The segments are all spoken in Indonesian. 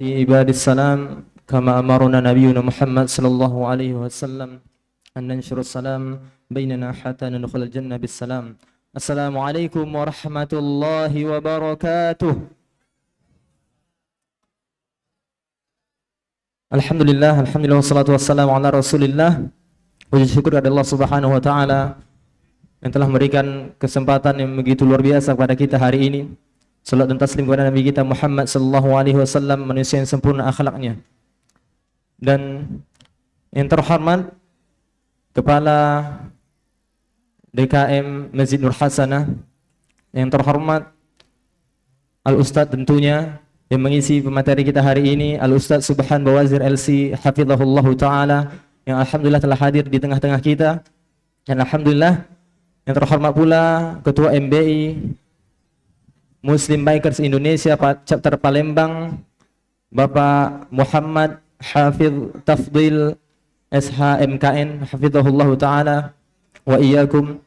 عباد السلام كما أمرنا نبينا محمد صلى الله عليه وسلم أن ننشر السلام بيننا حتى ندخل الجنة بالسلام. السلام عليكم ورحمة الله وبركاته. Alhamdulillah, wassalatu wassalamu ala Rasulillah. Puji syukur kepada Allah Subhanahu wa taala yang telah memberikan kesempatan yang begitu luar biasa kepada kita hari ini. Salat dan taslim kepada Nabi kita Muhammad sallallahu alaihi wasallam, manusia yang sempurna akhlaknya. Dan yang terhormat Kepala DKM Masjid Nur Hasanah, yang terhormat Al-Ustaz tentunya yang mengisi pemateri kita hari ini, Al-Ustaz Subhan Bawazir LC hafizahullahu taala, yang alhamdulillah telah hadir di tengah-tengah kita. Dan alhamdulillah yang terhormat pula Ketua MBI Muslim Bikers Indonesia Chapter Palembang, Bapak Muhammad Hafidh Tafdil SHMKN hafizahullahu taala wa iyyakum.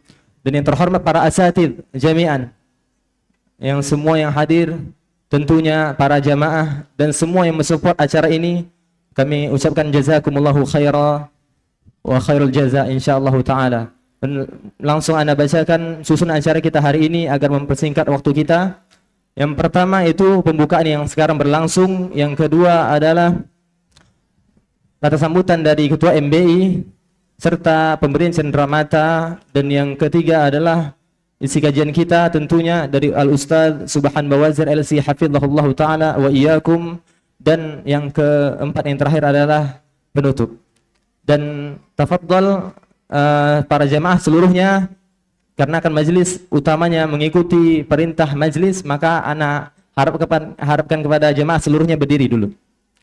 Dan yang terhormat para asatidz jami'an, yang semua yang hadir, tentunya para jamaah dan semua yang mensupport acara ini, kami ucapkan jazakumullahu khaira wa khairul jaza insyaallah taala. Dan langsung Anda bacakan susunan acara kita hari ini agar mempersingkat waktu kita. Yang pertama itu pembukaan yang sekarang berlangsung, yang kedua adalah kata sambutan dari Ketua MBI serta pemberian cenderamata, dan yang ketiga adalah isi kajian kita tentunya dari Al-Ustaz Subhan Bawazir LC hafizahullahu taala wa iyyakum, dan yang keempat yang terakhir adalah penutup. Dan tafadhal para jamaah seluruhnya, karena akan majlis utamanya mengikuti perintah majlis, maka ana harapkan kepada jamaah seluruhnya berdiri dulu.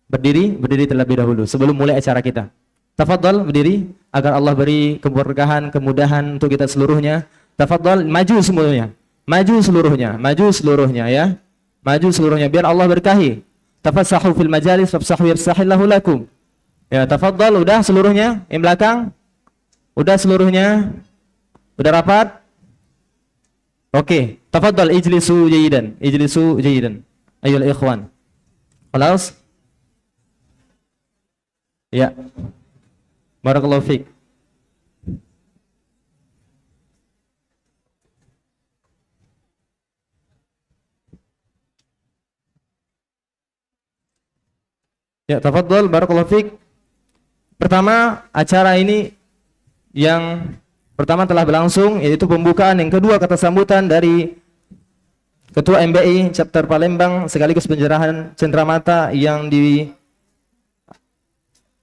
Berdiri terlebih dahulu sebelum mulai acara kita. Tafadhal berdiri agar Allah beri keberkahan, kemudahan untuk kita seluruhnya. Tafadhal maju semuanya. Maju seluruhnya ya. Maju seluruhnya biar Allah berkahi. Tafassahu fil majalis fafsahu yafsahillahu lakum. Ya, tafadhal udah seluruhnya, yang belakang. Udah seluruhnya. Udah rapat? Oke, tafadhal ijlisu jayidan. Ayyuhal ikhwan. Khalas? Ya. Barakallahu fiik. Ya, tafadhal barakallahu fiik. Pertama, acara ini yang pertama telah berlangsung, yaitu pembukaan. Yang kedua kata sambutan dari Ketua MBI Chapter Palembang sekaligus pencerahan cenderamata yang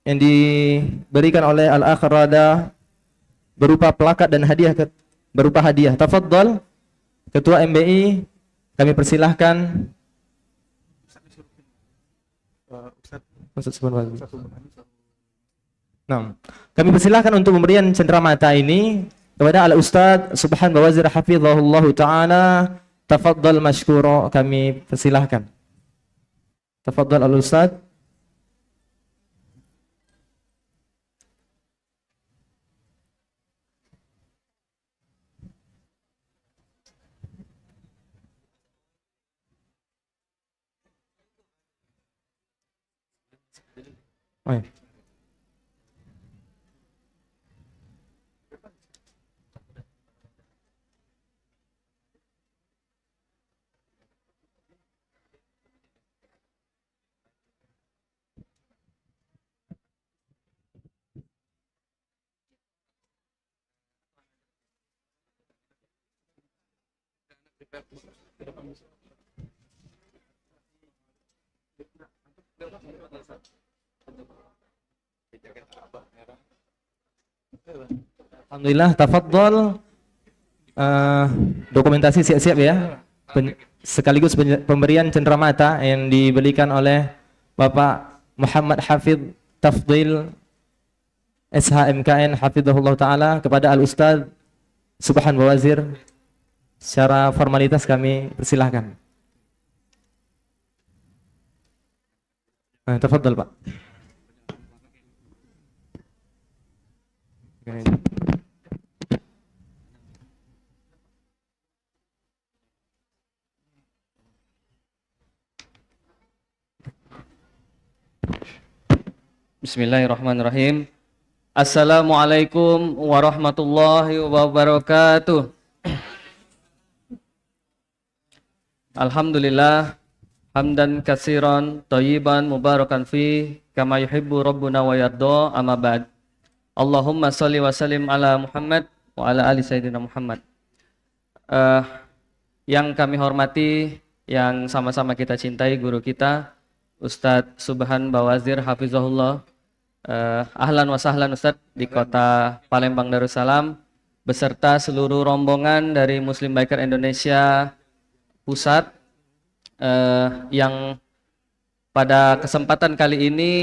diberikan oleh Al-Akh Rada berupa plakat dan berupa hadiah. Tafadhal Ketua MBI, kami persilahkan. Nah, kami persilahkan untuk pemberian cenderamata ini kepada Al-Ustaz Subhan Bawazir hafizahullahu taala. Tafadhal mashkura, kami persilahkan. Tafadhal Al-Ustaz. Oh, ya. Alhamdulillah, tafadhal. Dokumentasi siap-siap ya. Sekaligus pemberian cenderamata yang diberikan oleh Bapak Muhammad Hafidh Tafdil SHMKN hafizahullah taala kepada Al-Ustaz Subhan Bawazir. Secara formalitas kami persilahkan. Tafadhal Pak. Bismillahirrahmanirrahim. Assalamualaikum warahmatullahi wabarakatuh. Alhamdulillah hamdan katsiran thayyiban mubarakan fi kama yuhibbu rabbuna wa yarda, amma ba'd. Allahumma shalli wa sallim ala Muhammad wa ala ali sayyidina Muhammad. Yang kami hormati, yang sama-sama kita cintai, guru kita Ustadz Subhan Bawazir hafizahullah. Ahlan wa sahlan Ustadz di kota Palembang Darussalam beserta seluruh rombongan dari Muslim Biker Indonesia Pusat yang pada kesempatan kali ini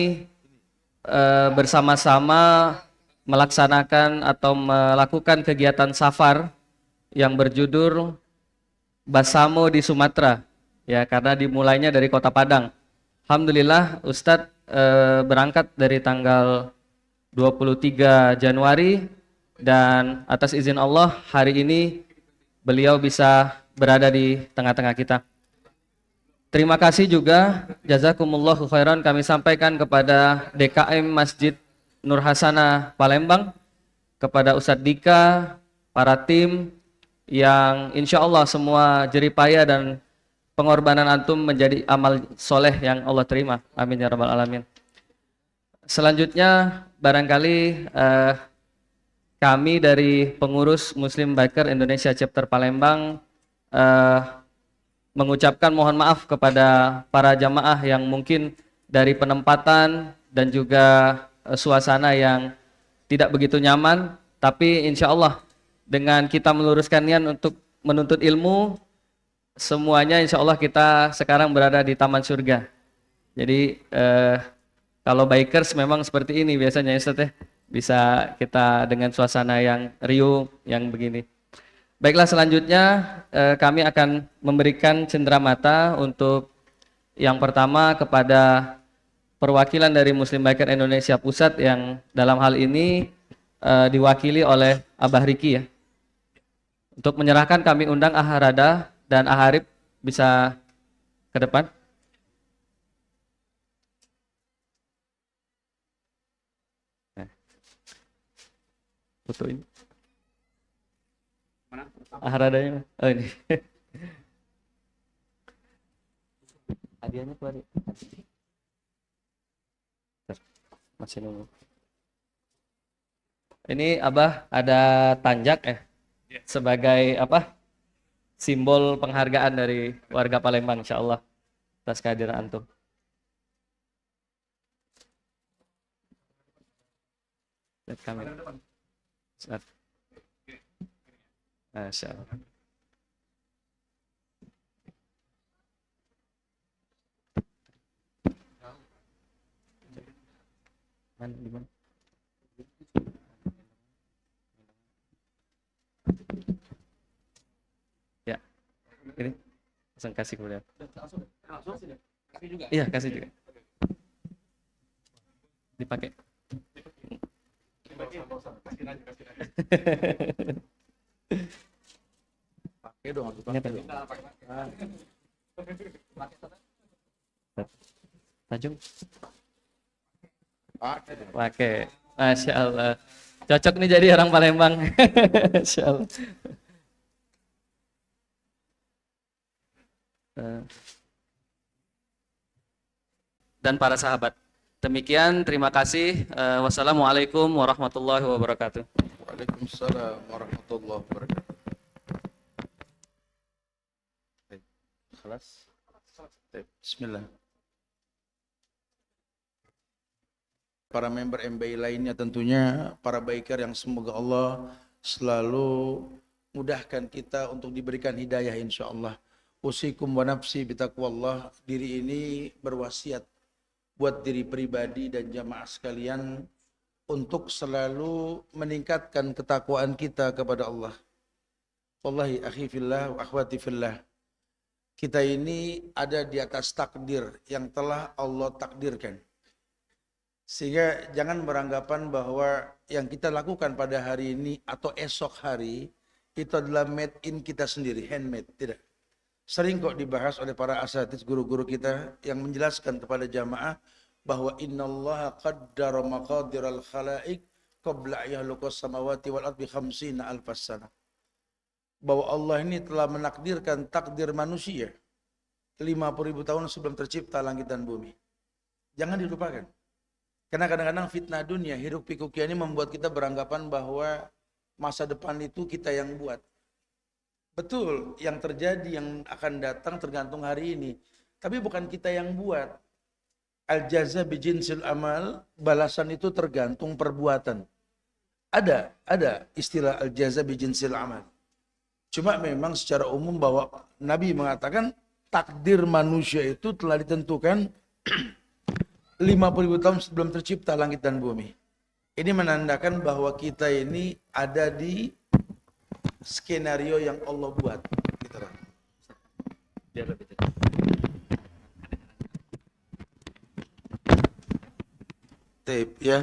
bersama-sama melaksanakan atau melakukan kegiatan safar yang berjudul Basamo di Sumatera, ya, karena dimulainya dari Kota Padang. Alhamdulillah Ustadz berangkat dari tanggal 23 Januari dan atas izin Allah hari ini beliau bisa berada di tengah-tengah kita. Terima kasih juga, jazakumullahu khairan, kami sampaikan kepada DKM Masjid Nur Hasanah Palembang, kepada Ustadz Dika, para tim yang insya Allah semua jeripaya dan pengorbanan antum menjadi amal soleh yang Allah terima. Amin ya rabbal alamin. Selanjutnya barangkali kami dari pengurus Muslim Biker Indonesia Chapter Palembang mengucapkan mohon maaf kepada para jamaah yang mungkin dari penempatan dan juga suasana yang tidak begitu nyaman, tapi insya Allah dengan kita meluruskan niat untuk menuntut ilmu, semuanya insya Allah kita sekarang berada di taman surga. Jadi kalau bikers memang seperti ini biasanya Ustaz ya, bisa kita dengan suasana yang riuh yang begini. Baiklah, selanjutnya kami akan memberikan cenderamata untuk yang pertama kepada perwakilan dari Muslim Biker Indonesia Pusat yang dalam hal ini diwakili oleh Abah Riki, ya. Untuk menyerahkan kami undang Aharada dan Aharib bisa ke depan. Foto ini. Mana? Aharadanya. Oh ini. Hadiahnya keluar. Masih nunggu. Ini Abah ada tanjak ya. Sebagai apa? Simbol penghargaan dari warga Palembang insyaallah atas kehadiran antum. Lihat kamera. Masya Allah. Mana di mana? Ya, ini langsung kasih kemudian. Iya, kasih juga. Dipakai. Pakai dong, Tajung. Pakai. Masya Allah. Cocok nih jadi orang Palembang. Masya Allah. Dan para sahabat. Demikian, terima kasih. Wassalamualaikum warahmatullahi wabarakatuh. Waalaikumsalam warahmatullahi wabarakatuh. Kelas. Bismillah. Para member MBI lainnya tentunya, para biker yang semoga Allah selalu mudahkan kita untuk diberikan hidayah insyaallah. Usikum wa nafsi bitaqwallah. Diri ini berwasiat buat diri pribadi dan jamaah sekalian untuk selalu meningkatkan ketakwaan kita kepada Allah. Wallahi akhi fillah wa akhwati fillah. Kita ini ada di atas takdir yang telah Allah takdirkan. Sehingga jangan beranggapan bahwa yang kita lakukan pada hari ini atau esok hari itu adalah made in kita sendiri, handmade. Tidak. Sering kok dibahas oleh para asatidz, guru-guru kita yang menjelaskan kepada jamaah bahwa innallaha qaddara maqadiral khalaiq qabla yahluqas samawati wal ardi khamsina alfas sana. Bahwa Allah ini telah menakdirkan takdir manusia 50.000 tahun sebelum tercipta langit dan bumi. Jangan dilupakan. Karena kadang-kadang fitnah dunia, hiruk pikuk ini membuat kita beranggapan bahwa masa depan itu kita yang buat. Betul, yang terjadi, yang akan datang tergantung hari ini. Tapi bukan kita yang buat. Al-jaza bijinsil amal, balasan itu tergantung perbuatan. Ada istilah al-jaza bijinsil amal. Cuma memang secara umum bahwa Nabi mengatakan takdir manusia itu telah ditentukan 50.000 tahun sebelum tercipta langit dan bumi. Ini menandakan bahwa kita ini ada di skenario yang Allah buat. Gitu. Biar lebih dekat. Tape, ya.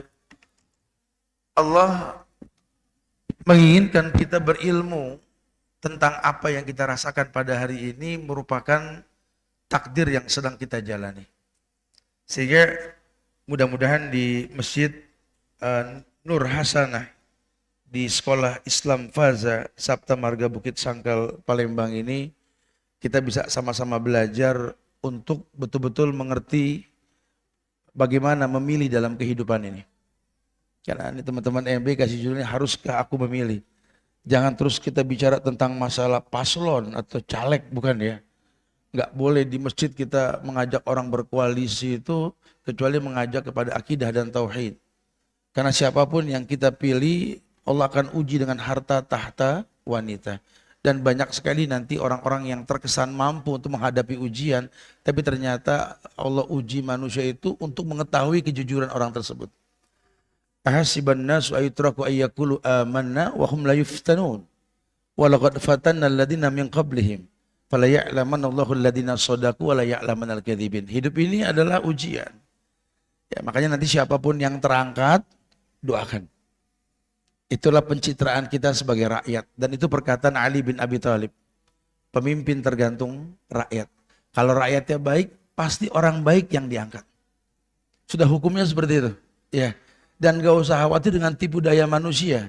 Allah menginginkan kita berilmu tentang apa yang kita rasakan pada hari ini merupakan takdir yang sedang kita jalani. Sehingga mudah-mudahan di Masjid Nur Hasanah di Sekolah Islam Faza Sabta Marga Bukit Sangkal Palembang ini kita bisa sama-sama belajar untuk betul-betul mengerti bagaimana memilih dalam kehidupan ini. Karena ini teman-teman MB kasih judulnya haruskah aku memilih. Jangan terus kita bicara tentang masalah paslon atau caleg, bukan ya. Nggak boleh di masjid kita mengajak orang berkoalisi itu kecuali mengajak kepada akidah dan tauhid. Karena siapapun yang kita pilih, Allah akan uji dengan harta tahta wanita. Dan banyak sekali nanti orang-orang yang terkesan mampu untuk menghadapi ujian, tapi ternyata Allah uji manusia itu untuk mengetahui kejujuran orang tersebut. Ahasiban nasu ayutraku ayyakulu amanna wa hum la yuftanun. Wa laqad fatanna alladziina min qablihim fala ya'lamanna Allahu alladziina shadaqu wa la ya'lamanal kadzibin. Hidup ini adalah ujian. Ya, makanya nanti siapapun yang terangkat, doakan. Itulah pencitraan kita sebagai rakyat. Dan itu perkataan Ali bin Abi Thalib. Pemimpin tergantung rakyat. Kalau rakyatnya baik, pasti orang baik yang diangkat. Sudah hukumnya seperti itu. Ya. Dan gak usah khawatir dengan tipu daya manusia.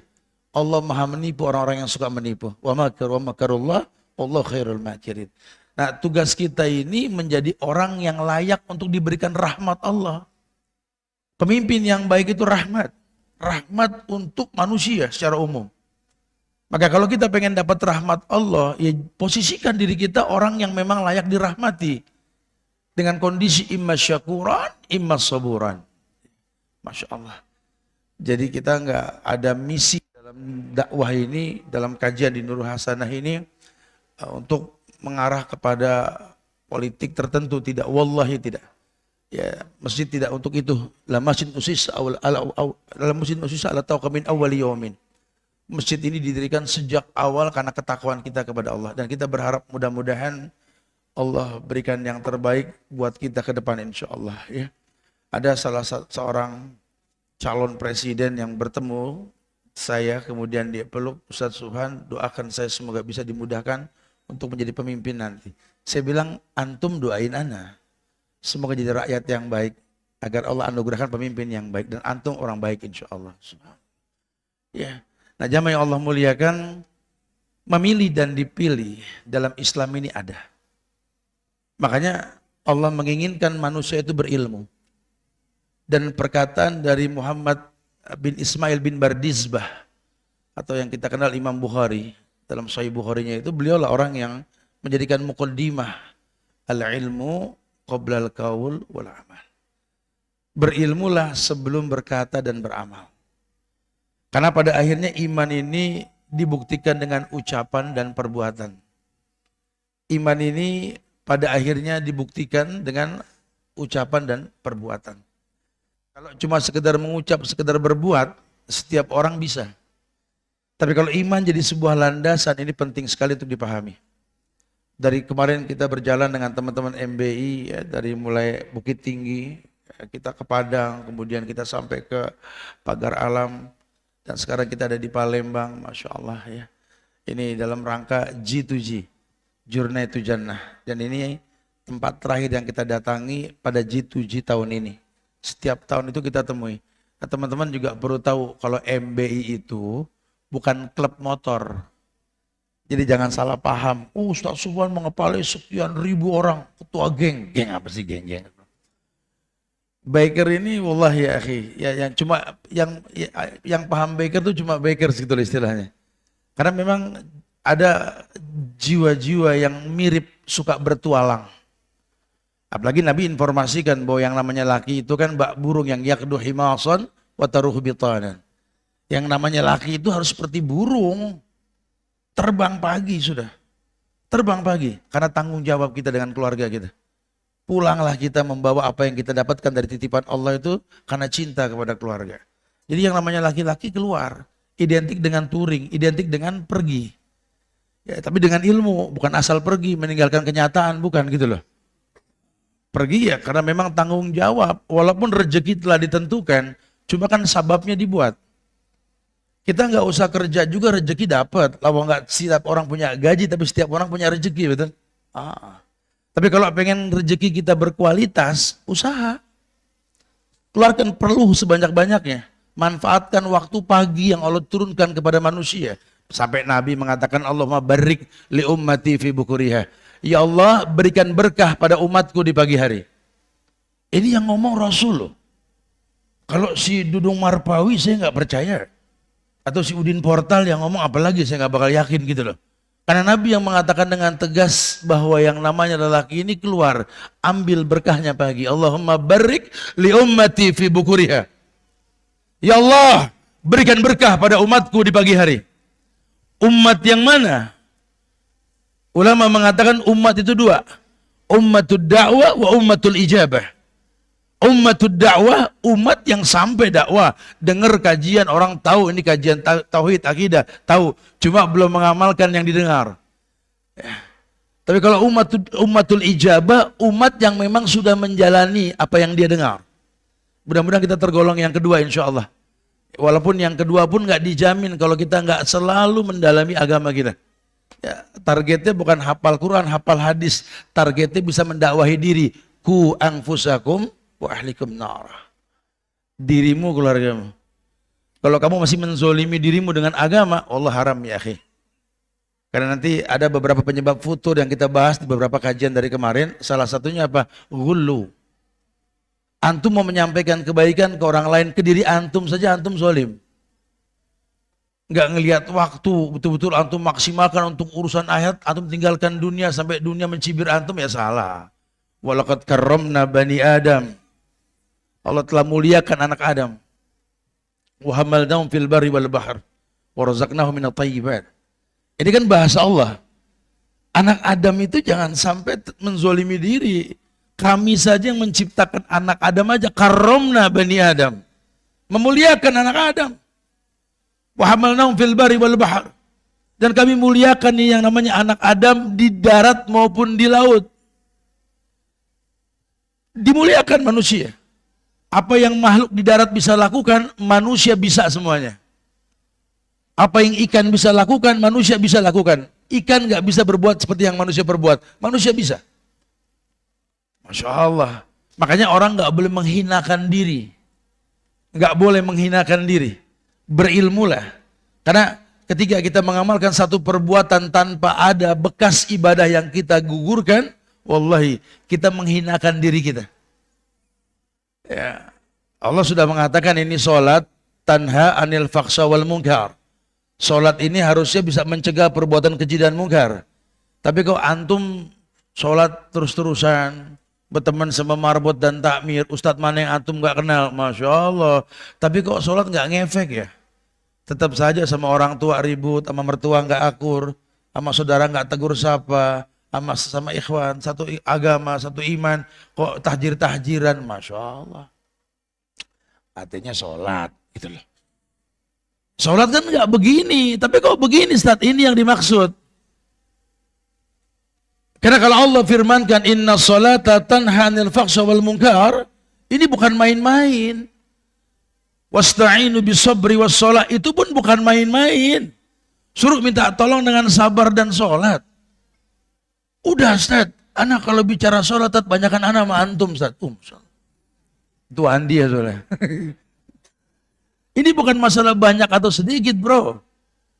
Allah maha menipu orang-orang yang suka menipu. Wa makarullah, Allah khairul makirin. Nah, tugas kita ini menjadi orang yang layak untuk diberikan rahmat Allah. Pemimpin yang baik itu rahmat. Rahmat untuk manusia secara umum. Maka kalau kita pengen dapat rahmat Allah, ya posisikan diri kita orang yang memang layak dirahmati. Dengan kondisi imma syakuran, imma saburan. Masya Allah. Jadi kita nggak ada misi dalam dakwah ini, dalam kajian di Nur Hasanah ini untuk mengarah kepada politik tertentu, tidak. Wallahi tidak. Ya, masjid tidak untuk itu. La masjid usis ala taqwa min awwali yaumin. Masjid ini didirikan sejak awal karena ketakwaan kita kepada Allah, dan kita berharap mudah-mudahan Allah berikan yang terbaik buat kita ke depan insyaallah ya. Ada salah seorang calon presiden yang bertemu saya, kemudian dia peluk, Ustaz Subhan, doakan saya semoga bisa dimudahkan untuk menjadi pemimpin nanti. Saya bilang, antum doain ana. Semoga jadi rakyat yang baik, agar Allah anugerahkan pemimpin yang baik, dan antum orang baik insyaallah. Ya. Nah, jamaah yang Allah muliakan, memilih dan dipilih dalam Islam ini ada. Makanya Allah menginginkan manusia itu berilmu. Dan perkataan dari Muhammad bin Ismail bin Bardizbah, atau yang kita kenal Imam Bukhari, dalam Sahih Bukharinya itu beliaulah orang yang menjadikan muqaddimah al-ilmu qabla al-qaul wal amal. Berilmulah sebelum berkata dan beramal. Karena pada akhirnya iman ini dibuktikan dengan ucapan dan perbuatan. Iman ini pada akhirnya dibuktikan dengan ucapan dan perbuatan. Kalau cuma sekedar mengucap, sekedar berbuat, setiap orang bisa. Tapi kalau iman jadi sebuah landasan, ini penting sekali untuk dipahami. Dari kemarin kita berjalan dengan teman-teman MBI, ya, dari mulai Bukit Tinggi, ya, kita ke Padang, kemudian kita sampai ke Pagar Alam, dan sekarang kita ada di Palembang, Masya Allah ya. Ini dalam rangka G2G, Journey to Jannah. Dan ini tempat terakhir yang kita datangi pada G2G tahun ini. Setiap tahun itu kita temui. Nah, teman-teman juga perlu tahu kalau MBI itu bukan klub motor. Jadi jangan salah paham. Ustaz Subhan mengepalai sekian ribu orang, ketua geng. Geng apa sih geng-geng? Biker ini wallahi ya akhi, ya yang cuma yang paham biker itu cuma biker gitu istilahnya. Karena memang ada jiwa-jiwa yang mirip suka bertualang. Apalagi Nabi informasikan bahwa yang namanya laki itu kan bak burung yang yakdu himasan wa taruhu bitanan. Yang namanya laki itu harus seperti burung. Terbang pagi sudah. Terbang pagi karena tanggung jawab kita dengan keluarga kita. Pulanglah kita membawa apa yang kita dapatkan dari titipan Allah itu karena cinta kepada keluarga. Jadi yang namanya laki-laki keluar, identik dengan touring, identik dengan pergi. Ya, tapi dengan ilmu, bukan asal pergi meninggalkan kenyataan, bukan gitu loh. Pergi ya karena memang tanggung jawab, walaupun rezeki telah ditentukan, cuma kan sababnya dibuat. Kita nggak usah kerja juga rezeki dapat. Lalu nggak setiap orang punya gaji, tapi setiap orang punya rezeki, betul? Tapi kalau pengen rezeki kita berkualitas, usaha. Keluarkan perlu sebanyak-banyaknya. Manfaatkan waktu pagi yang Allah turunkan kepada manusia. Sampai Nabi mengatakan Allahumma barik li ummati fi bukuriha. Ya Allah berikan berkah pada umatku di pagi hari. Ini yang ngomong Rasul loh. Kalau si Dudung Marpawi saya nggak percaya. Atau si Udin Portal yang ngomong apalagi saya nggak bakal yakin gitu loh. Karena Nabi yang mengatakan dengan tegas bahwa yang namanya lelaki ini keluar, ambil berkahnya pagi. Allahumma barik li ummati fi bukuriha. Ya Allah, berikan berkah pada umatku di pagi hari. Umat yang mana? Ulama mengatakan umat itu dua. Ummatud da'wah wa ummatul ijabah. Ummatud dakwah, umat yang sampai dakwah, dengar kajian orang tahu ini kajian tauhid akidah, tahu, cuma belum mengamalkan yang didengar. Ya. Tapi kalau ummatul ijabah, umat yang memang sudah menjalani apa yang dia dengar. Mudah-mudahan kita tergolong yang kedua insya Allah. Walaupun yang kedua pun nggak dijamin kalau kita nggak selalu mendalami agama kita. Ya, targetnya bukan hafal Quran, hafal hadis. Targetnya bisa mendakwahi diri. Ku anfusakum wa ahlikum nar. Dirimu, keluargamu. Kalau kamu masih menzolimi dirimu dengan agama, Allah haram ya akhi. Karena nanti ada beberapa penyebab futur yang kita bahas di beberapa kajian dari kemarin. Salah satunya apa? Ghullu. Antum mau menyampaikan kebaikan ke orang lain, ke diri antum saja antum zolim. Nggak ngelihat waktu, betul-betul antum maksimalkan untuk urusan akhirat, antum tinggalkan dunia sampai dunia mencibir antum, ya salah. Walaqad karramna bani Adam. Allah telah muliakan anak Adam. Wa hamalnahum fil barri wal bahr wa razaqnahum minat thayyibat. Ini kan bahasa Allah. Anak Adam itu jangan sampai menzolimi diri. Kami saja yang menciptakan anak Adam aja, karramna bani Adam. Memuliakan anak Adam. Wa hamalnahum fil barri wal bahr. Dan kami muliakan nih yang namanya anak Adam di darat maupun di laut. Dimuliakan manusia. Apa yang makhluk di darat bisa lakukan, manusia bisa semuanya. Apa yang ikan bisa lakukan, manusia bisa lakukan. Ikan nggak bisa berbuat seperti yang manusia berbuat, manusia bisa. Masya Allah. Makanya orang nggak boleh menghinakan diri, nggak boleh menghinakan diri. Berilmulah. Karena ketika kita mengamalkan satu perbuatan tanpa ada bekas ibadah yang kita gugurkan, wallahi kita menghinakan diri kita. Ya, Allah sudah mengatakan ini sholat tanha anil fakhsha wal munkar. Sholat ini harusnya bisa mencegah perbuatan keji dan munkar. Tapi kalau antum sholat terus-terusan, berteman sama marbot dan takmir, ustadz mana yang antum gak kenal, Masya Allah. Tapi kok sholat gak ngefek ya? Tetap saja sama orang tua ribut, sama mertua gak akur, sama saudara gak tegur sapa, sama ikhwan, satu agama, satu iman, kok tahjir-tahjiran, Masya Allah. Artinya sholat, gitu loh. Sholat kan nggak begini, tapi kok begini Ustaz, ini yang dimaksud. Karena kalau Allah firmankan, inna sholata tanha anil fakhsha wal munkar, ini bukan main-main. Wasta'inu bisabri was sholat, itu pun bukan main-main. Suruh minta tolong dengan sabar dan sholat. Udah Ustaz, anak kalau bicara sholat, banyakan anak sama antum Ustaz. Tuan dia soalnya. Ini bukan masalah banyak atau sedikit, bro.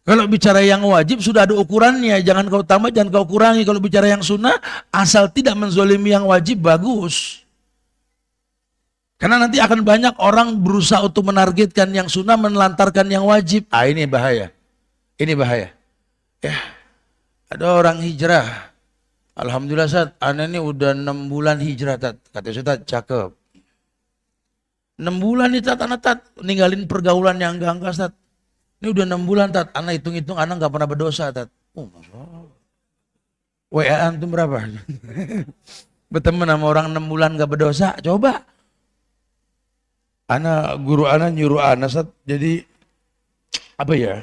Kalau bicara yang wajib sudah ada ukurannya, jangan kau tambah, jangan kau kurangi. Kalau bicara yang sunnah, asal tidak menzolimi yang wajib, bagus. Karena nanti akan banyak orang berusaha untuk menargetkan yang sunnah, menelantarkan yang wajib. Ah, ini bahaya. Ini bahaya. Ya, ada orang hijrah. Alhamdulillah, Ustaz, ana ini udah 6 bulan hijrah, Tat. Kata Ustaz, cakep. 6 bulan nih, Tat, anak Tat, ninggalin pergaulan yang enggak, Tat. Ini udah 6 bulan, Tat, anak hitung-hitung, anak nggak pernah berdosa, Tat. Oh, Masya Allah. WA antum berapa? Berteman sama orang 6 bulan nggak berdosa, coba. Guru anak nyuruh anak, Tat, jadi, apa ya,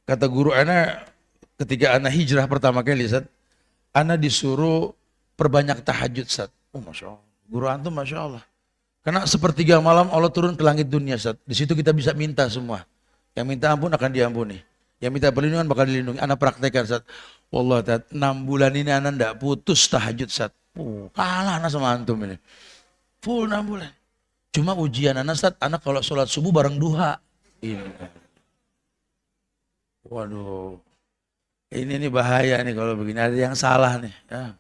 kata guru anak, ketika anak hijrah pertama kali, Tat, anak disuruh perbanyak tahajud, Tat. Oh, Masya Allah. Guru antum, Masya Allah. Karena sepertiga malam Allah turun ke langit dunia, Ustaz. Di situ kita bisa minta semua. Yang minta ampun akan diampuni. Yang minta perlindungan bakal dilindungi. Anak praktekkan, Ustaz. Wallah, Tat, 6 bulan ini anak enggak putus tahajud, Ustaz. Kalah anak sama antum ini. Full 6 bulan. Cuma ujian anak, Ustaz, anak kalau sholat subuh bareng duha. Ini. Waduh. Ini bahaya nih kalau begini. Ada yang salah nih. Ya.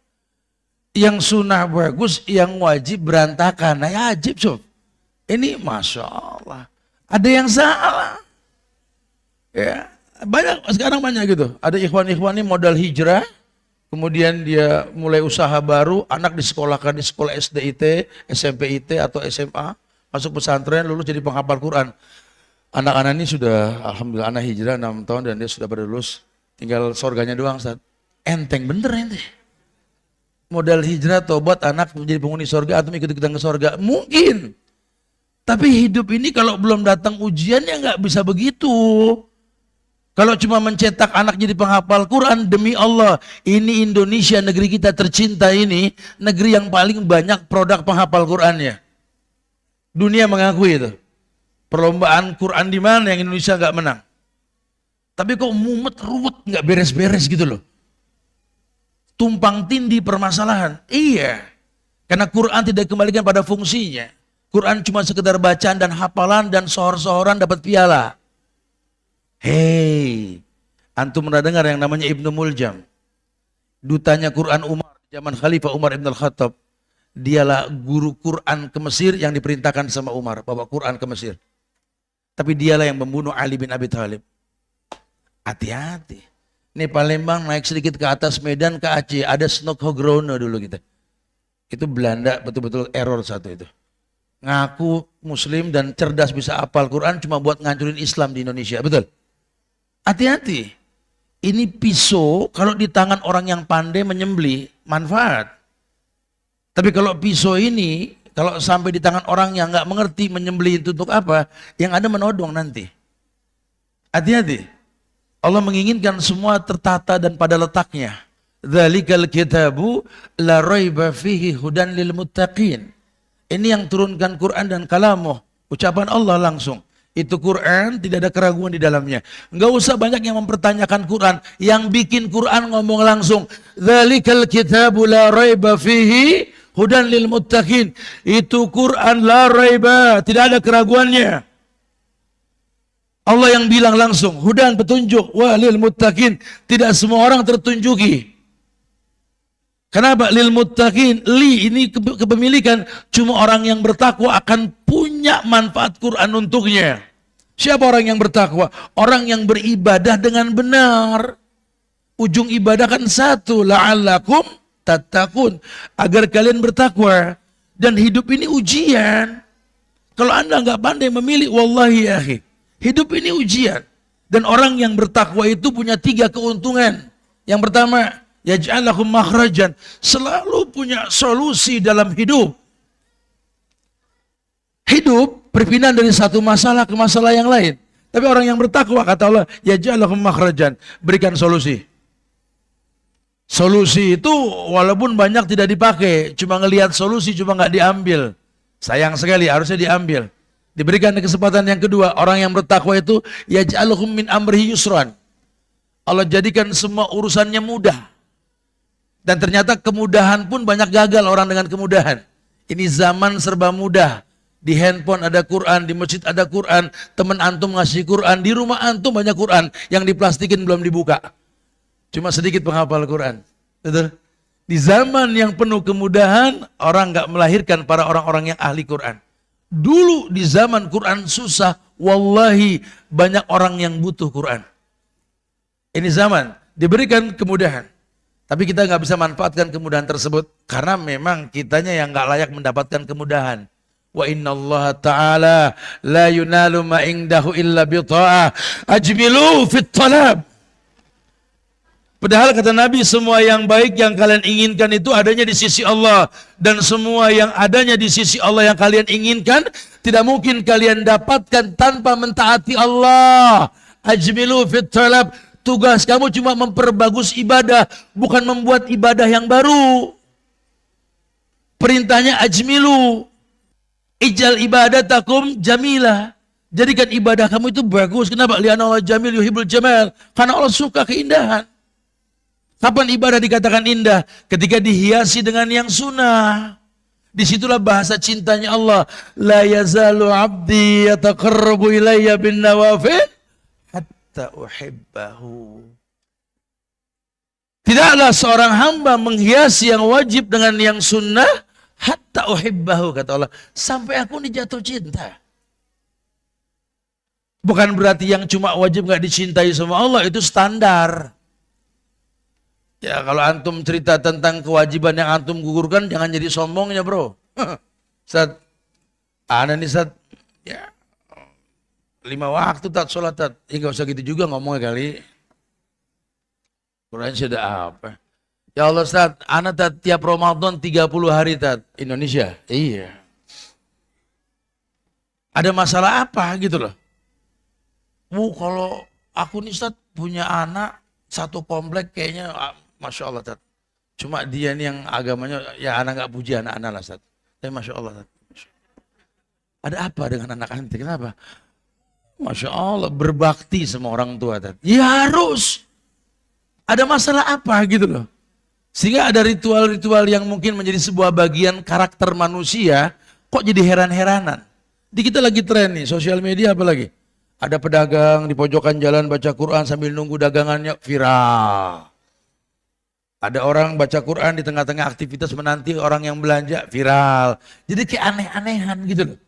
Yang sunnah bagus, yang wajib berantakan. Nah, wajib, sob. Ini Masya Allah. Ada yang salah. Ya, sekarang banyak gitu. Ada ikhwan-ikhwan ini modal hijrah, kemudian dia mulai usaha baru, anak disekolahkan di sekolah SDIT, SMPIT atau SMA, masuk pesantren, lulus jadi penghafal Quran. Anak-anak ini sudah, alhamdulillah, anak hijrah 6 tahun dan dia sudah berlulus. Tinggal surganya doang, Ustaz. Enteng bener ente. Modal hijrah, tobat, anak menjadi penghuni sorga atau ikut-ikutan ke sorga. Mungkin. Tapi hidup ini kalau belum datang ujian ya nggak bisa begitu. Kalau cuma mencetak anak jadi penghafal Quran, demi Allah, ini Indonesia, negeri kita tercinta ini, negeri yang paling banyak produk penghafal Qurannya. Dunia mengakui itu. Perlombaan Quran di mana yang Indonesia nggak menang. Tapi kok mumet, ruwet, nggak beres-beres gitu loh. Tumpang tindih permasalahan. Iya. Karena Quran tidak dikembalikan pada fungsinya. Quran cuma sekedar bacaan dan hafalan dan sohor-sohoran dapat piala. Hei, antum pernah dengar yang namanya Ibnu Muljam? Dutanya Quran Umar, zaman Khalifah Umar Ibn Al-Khattab. Dialah guru Quran ke Mesir yang diperintahkan sama Umar, bawa Quran ke Mesir. Tapi dialah yang membunuh Ali bin Abi Thalib. Hati-hati. Ini Palembang naik sedikit ke atas Medan ke Aceh, ada Snokhogrono dulu kita. Itu Belanda betul-betul error satu itu. Ngaku muslim dan cerdas bisa hafal Quran cuma buat ngancurin Islam di Indonesia, betul? Hati-hati. Ini pisau kalau di tangan orang yang pandai menyembelih, manfaat. Tapi kalau pisau ini, kalau sampai di tangan orang yang nggak mengerti menyembelih itu untuk apa, yang ada menodong nanti. Hati-hati. Allah menginginkan semua tertata dan pada letaknya. Dzalikal kitabu la raiba fihi hudan lil muttaqin. Ini yang turunkan Quran dan kalamuh, ucapan Allah langsung. Itu Quran tidak ada keraguan di dalamnya. Enggak usah banyak yang mempertanyakan Quran, yang bikin Quran ngomong langsung. Dzalikal kitabu la raiba fihi hudan lil muttaqin. Itu Quran la raiba, tidak ada keraguannya. Allah yang bilang langsung, hudan petunjuk, walil muttaqin, tidak semua orang tertunjuki. Kenapa? Lil muttaqin, li ini kepemilikan, cuma orang yang bertakwa akan punya manfaat Quran untuknya. Siapa orang yang bertakwa? Orang yang beribadah dengan benar. Ujung ibadah kan satu, la'allakum tattaqun, agar kalian bertakwa. Dan hidup ini ujian. Kalau Anda nggak pandai memilih, wallahi ya akhi, hidup ini ujian. Dan orang yang bertakwa itu punya 3 keuntungan. Yang pertama, yaj'alakum makhrajan, selalu punya solusi dalam hidup. Hidup berpindah dari satu masalah ke masalah yang lain. Tapi orang yang bertakwa, kata Allah, yaj'alakum makhrajan, berikan solusi. Solusi itu walaupun banyak tidak dipakai, cuma ngelihat solusi cuma nggak diambil. Sayang sekali, harusnya diambil. Diberikan kesempatan yang kedua, orang yang bertakwa itu yaj'aluhum min amrihi yusran. Allah jadikan semua urusannya mudah. Dan ternyata kemudahan pun banyak gagal orang dengan kemudahan. Ini zaman serba mudah. Di handphone ada Quran, di masjid ada Quran, teman antum ngasih Quran, di rumah antum banyak Quran yang diplastikin belum dibuka. Cuma sedikit penghafal Quran. Betul? Di zaman yang penuh kemudahan, orang nggak melahirkan para orang-orang yang ahli Quran. Dulu di zaman Quran susah, wallahi banyak orang yang butuh Quran. Ini zaman diberikan kemudahan, tapi kita nggak bisa manfaatkan kemudahan tersebut karena memang kitanya yang nggak layak mendapatkan kemudahan. Wa inna Allah ta'ala la yunalu ma indahu illa bi ta'ah ajmilu fit talab. Padahal kata Nabi, semua yang baik yang kalian inginkan itu adanya di sisi Allah, dan semua yang adanya di sisi Allah yang kalian inginkan tidak mungkin kalian dapatkan tanpa mentaati Allah. Ajmilu fit talab. Tugas kamu cuma memperbagus ibadah, bukan membuat ibadah yang baru. Perintahnya ajmilu. Ijal ibadatakum jamilah. Jadikan ibadah kamu itu bagus. Kenapa? Li'anna Allah jamil yuhibbul jamal. Karena Allah suka keindahan. Kapan ibadah dikatakan indah? Ketika dihiasi dengan yang sunnah. Disitulah bahasa cintanya Allah. La yazalu abdi yataqarrabu ilayya bin nawafil hatta uhibbahu. Tidaklah seorang hamba menghiasi yang wajib dengan yang sunnah hatta uhibbahu, kata Allah, sampai aku ini jatuh cinta. Bukan berarti yang cuma wajib gak dicintai sama Allah itu standar. Ya kalau antum cerita tentang kewajiban yang antum gugurkan, jangan jadi sombongnya bro. Ustaz, ana nih Ustaz, ya 5 waktu tat sholat tat. Ya gak usah gitu juga ngomongnya kali. Quran sudah apa? Ya Allah Ustaz, ana tat tiap Ramadan 30 hari tat. Indonesia? Iya. Ada masalah apa gitu loh? Kalau aku nih Ustaz punya anak satu komplek kayaknya Masya Allah Tat. Cuma dia nih yang agamanya, ya anak gak puji anak-anak lah Tat. Tapi Masya Allah Tat. Ada apa dengan anak anti? Kenapa? Masya Allah, berbakti sama orang tua Tat. Ya harus. Ada masalah apa gitu loh. Sehingga ada ritual-ritual yang mungkin menjadi sebuah bagian karakter manusia, kok jadi heran-heranan. Di kita lagi tren nih, sosial media apalagi. Ada pedagang di pojokan jalan baca Quran sambil nunggu dagangannya, viral. Ada orang baca Quran di tengah-tengah aktivitas menanti orang yang belanja, viral. Jadi kayak aneh-anehan gitu loh.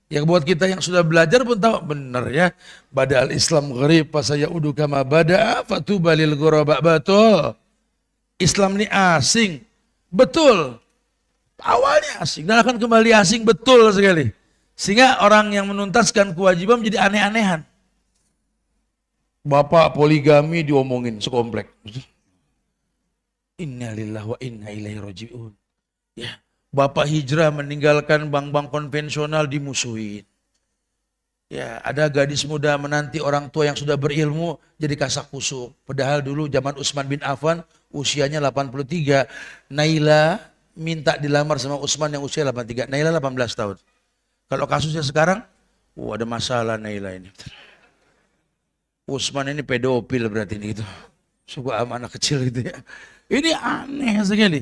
Yang buat kita yang sudah belajar pun tahu, benar ya. Bada'al Islam gharib, fasayaudu kama bada'a, fatuba lil ghuraba, betul. Islam ini asing, betul. Awalnya asing dan akan kembali asing, betul sekali. Sehingga orang yang menuntaskan kewajiban menjadi aneh-anehan. Bapak poligami diomongin sekomplek. Innalillahi wa inna ilaihi raji'un. Ya, bapak hijrah meninggalkan bank-bank konvensional dimusuhin. Ya, ada gadis muda menanti orang tua yang sudah berilmu jadi kasak kusuk. Padahal dulu zaman Utsman bin Affan usianya 83, Naila minta dilamar sama Utsman yang usia 83, Naila 18 tahun. Kalau kasusnya sekarang, ada masalah Naila ini. Utsman ini pedofil berarti ini gitu. Suka sama anak kecil gitu ya. Ini aneh sekali.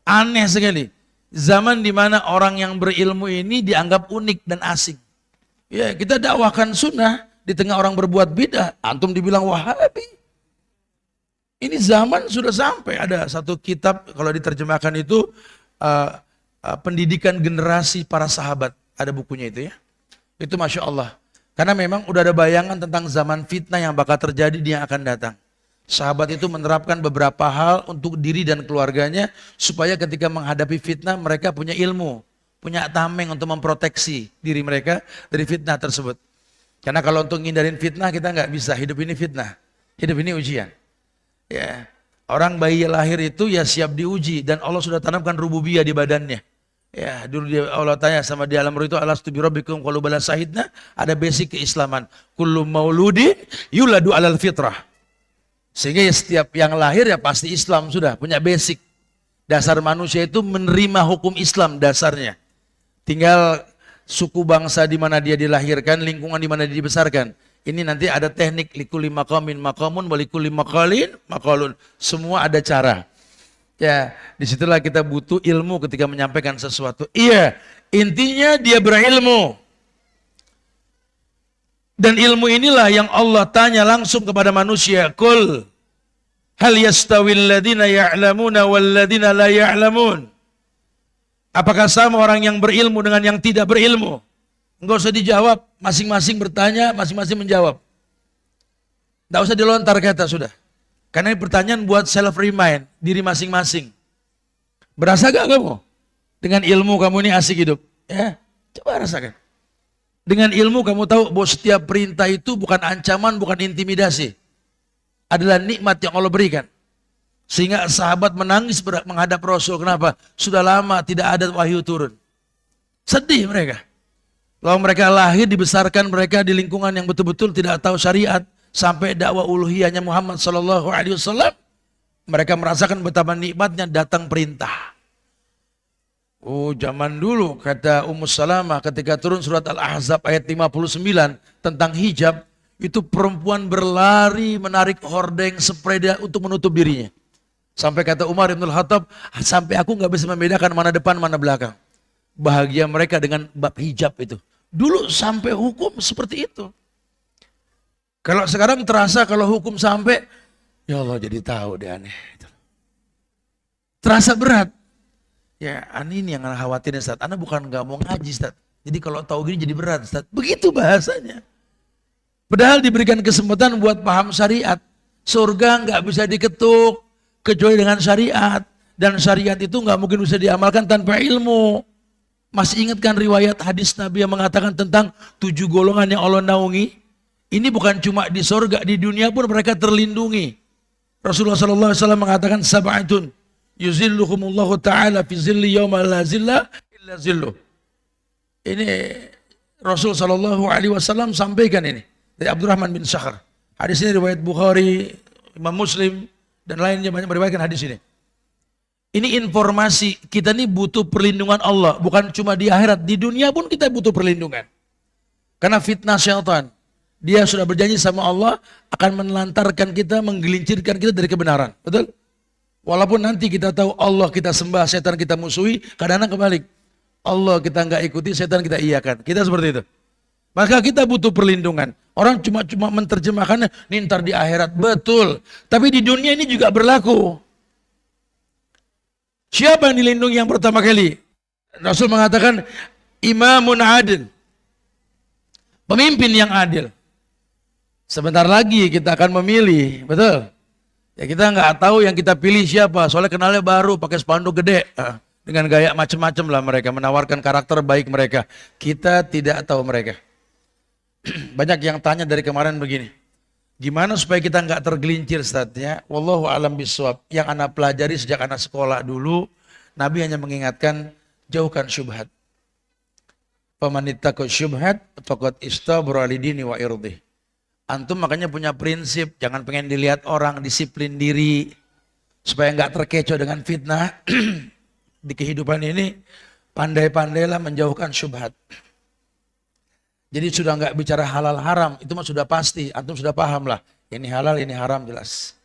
Aneh sekali. Zaman dimana orang yang berilmu ini dianggap unik dan asing. Ya, kita dakwahkan sunnah di tengah orang berbuat bidah, antum dibilang Wahabi. Ini zaman sudah sampai. Ada satu kitab kalau diterjemahkan itu pendidikan generasi para sahabat. Ada bukunya itu ya. Itu Masya Allah. Karena memang udah ada bayangan tentang zaman fitnah yang bakal terjadi di yang akan datang. Sahabat itu menerapkan beberapa hal untuk diri dan keluarganya supaya ketika menghadapi fitnah mereka punya ilmu, punya tameng untuk memproteksi diri mereka dari fitnah tersebut. Karena kalau untuk ngindarin fitnah kita nggak bisa, hidup ini fitnah, hidup ini ujian. Ya, orang bayi lahir itu ya siap diuji dan Allah sudah tanamkan rububiyah di badannya. Ya, dulu Allah tanya sama di alam ruh itu, alastu bi rabbikum qalu bala syahidna, ada basic keislaman. Kullu mauludin yuladu alal fitrah. Sehingga ya setiap yang lahir ya pasti Islam, sudah punya basic. Dasar manusia itu menerima hukum Islam dasarnya. Tinggal suku bangsa di mana dia dilahirkan, lingkungan di mana dia dibesarkan. Ini nanti ada teknik likulli maqamin maqamun wa likulli maqalin maqalun. Semua ada cara. Ya, disitulah kita butuh ilmu ketika menyampaikan sesuatu. Iya, Intinya dia berilmu. Dan ilmu inilah yang Allah tanya langsung kepada manusia. Qul hal yastawil ladina ya'lamuna wal ladina la ya'lamun. Apakah sama orang yang berilmu dengan yang tidak berilmu? Enggak usah dijawab, masing-masing bertanya, masing-masing menjawab. Enggak usah dilontar kata sudah. Karena ini pertanyaan buat self remind diri masing-masing. Berasa gak kamu? Dengan ilmu kamu ini asik hidup. Ya, coba rasakan. Dengan ilmu kamu tahu bahwa setiap perintah itu bukan ancaman, bukan intimidasi. Adalah nikmat yang Allah berikan. Sehingga sahabat menangis menghadap Rasul. Kenapa? Sudah lama tidak ada wahyu turun. Sedih mereka. Lalu mereka lahir, dibesarkan mereka di lingkungan yang betul-betul tidak tahu syariat. Sampai dakwah uluhiyahnya Muhammad SAW. Mereka merasakan betapa nikmatnya datang perintah. Oh, zaman dulu kata Ummu Salamah ketika turun surat Al-Ahzab ayat 59 tentang hijab, itu perempuan berlari menarik hordeng sepeda untuk menutup dirinya. Sampai kata Umar bin Khattab, sampai aku nggak bisa membedakan mana depan mana belakang. Bahagia mereka dengan bab hijab itu. Dulu sampai hukum seperti itu. Kalau sekarang terasa kalau hukum sampai, ya Allah jadi tahu deh aneh. Terasa berat. Ya, ini yang khawatirin Ustaz. Anda bukan nggak mau ngaji Ustaz. Jadi kalau tahu gini jadi berat Ustaz. Begitu bahasanya. Padahal diberikan kesempatan buat paham syariat. Surga nggak bisa diketuk kecuali dengan syariat. Dan syariat itu nggak mungkin bisa diamalkan tanpa ilmu. Masih ingatkan riwayat hadis Nabi yang mengatakan tentang 7 golongan yang Allah naungi. Ini bukan cuma di surga, di dunia pun mereka terlindungi. Rasulullah SAW mengatakan sab'atun yuzilluhumullahu ta'ala fi zilli yawma la zilla illa zilluh. Ini Rasul SAW sampaikan ini dari Abdurrahman bin Syahr. Hadis ini riwayat Bukhari, Imam Muslim dan lainnya banyak meriwayatkan hadis ini. Ini informasi kita ini butuh perlindungan Allah, bukan cuma di akhirat, di dunia pun kita butuh perlindungan. Karena fitnah syaitan, dia sudah berjanji sama Allah akan menelantarkan kita, menggelincirkan kita dari kebenaran. Betul? Walaupun nanti kita tahu Allah kita sembah, setan kita musuhi, kadang-kadang kebalik. Allah kita nggak ikuti, setan kita iyakan. Kita seperti itu. Maka kita butuh perlindungan. Orang cuma menerjemahkannya, ini ntar di akhirat. Betul. Tapi di dunia ini juga berlaku. Siapa yang dilindungi yang pertama kali? Rasul mengatakan, imamun adil. Pemimpin yang adil. Sebentar lagi kita akan memilih. Betul? Ya kita nggak tahu yang kita pilih siapa, soalnya kenalnya baru, pakai spanduk gede, dengan gaya macam-macam lah mereka, menawarkan karakter baik mereka. Kita tidak tahu mereka. Banyak yang tanya dari kemarin begini, gimana supaya kita nggak tergelincir Ustaznya? Wallahu alam bisawab. Yang anak pelajari sejak anak sekolah dulu, Nabi hanya mengingatkan, jauhkan syubhat. Pamanittaqo syubhat, faqad istabra lidini wa irdih. Antum makanya punya prinsip, jangan pengen dilihat orang, disiplin diri, supaya nggak terkecoh dengan fitnah. Di kehidupan ini, pandai-pandailah menjauhkan syubhat. Jadi sudah nggak bicara halal haram, itu mah sudah pasti, antum sudah paham lah. Ini halal, ini haram jelas.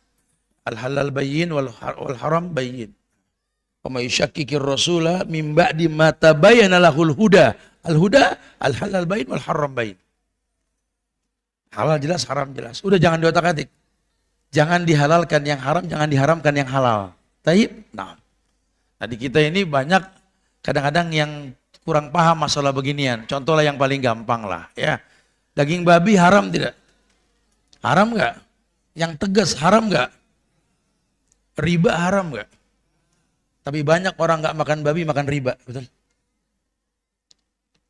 Al-halal bayyin wal haram bayyin. Wa may yushakkikir rasula min ba'di ma tabayyana lahul huda. Al-huda, al-halal bayyin wal haram bayyin. Halal jelas, haram jelas. Udah jangan diotak-atik. Jangan dihalalkan yang haram, jangan diharamkan yang halal. Taib? Nah. Di kita ini banyak kadang-kadang yang kurang paham masalah beginian. Contohlah yang paling gampang lah. Ya. Daging babi haram tidak? Haram enggak? Yang tegas haram enggak? Riba haram enggak? Tapi banyak orang enggak makan babi, makan riba. Betul?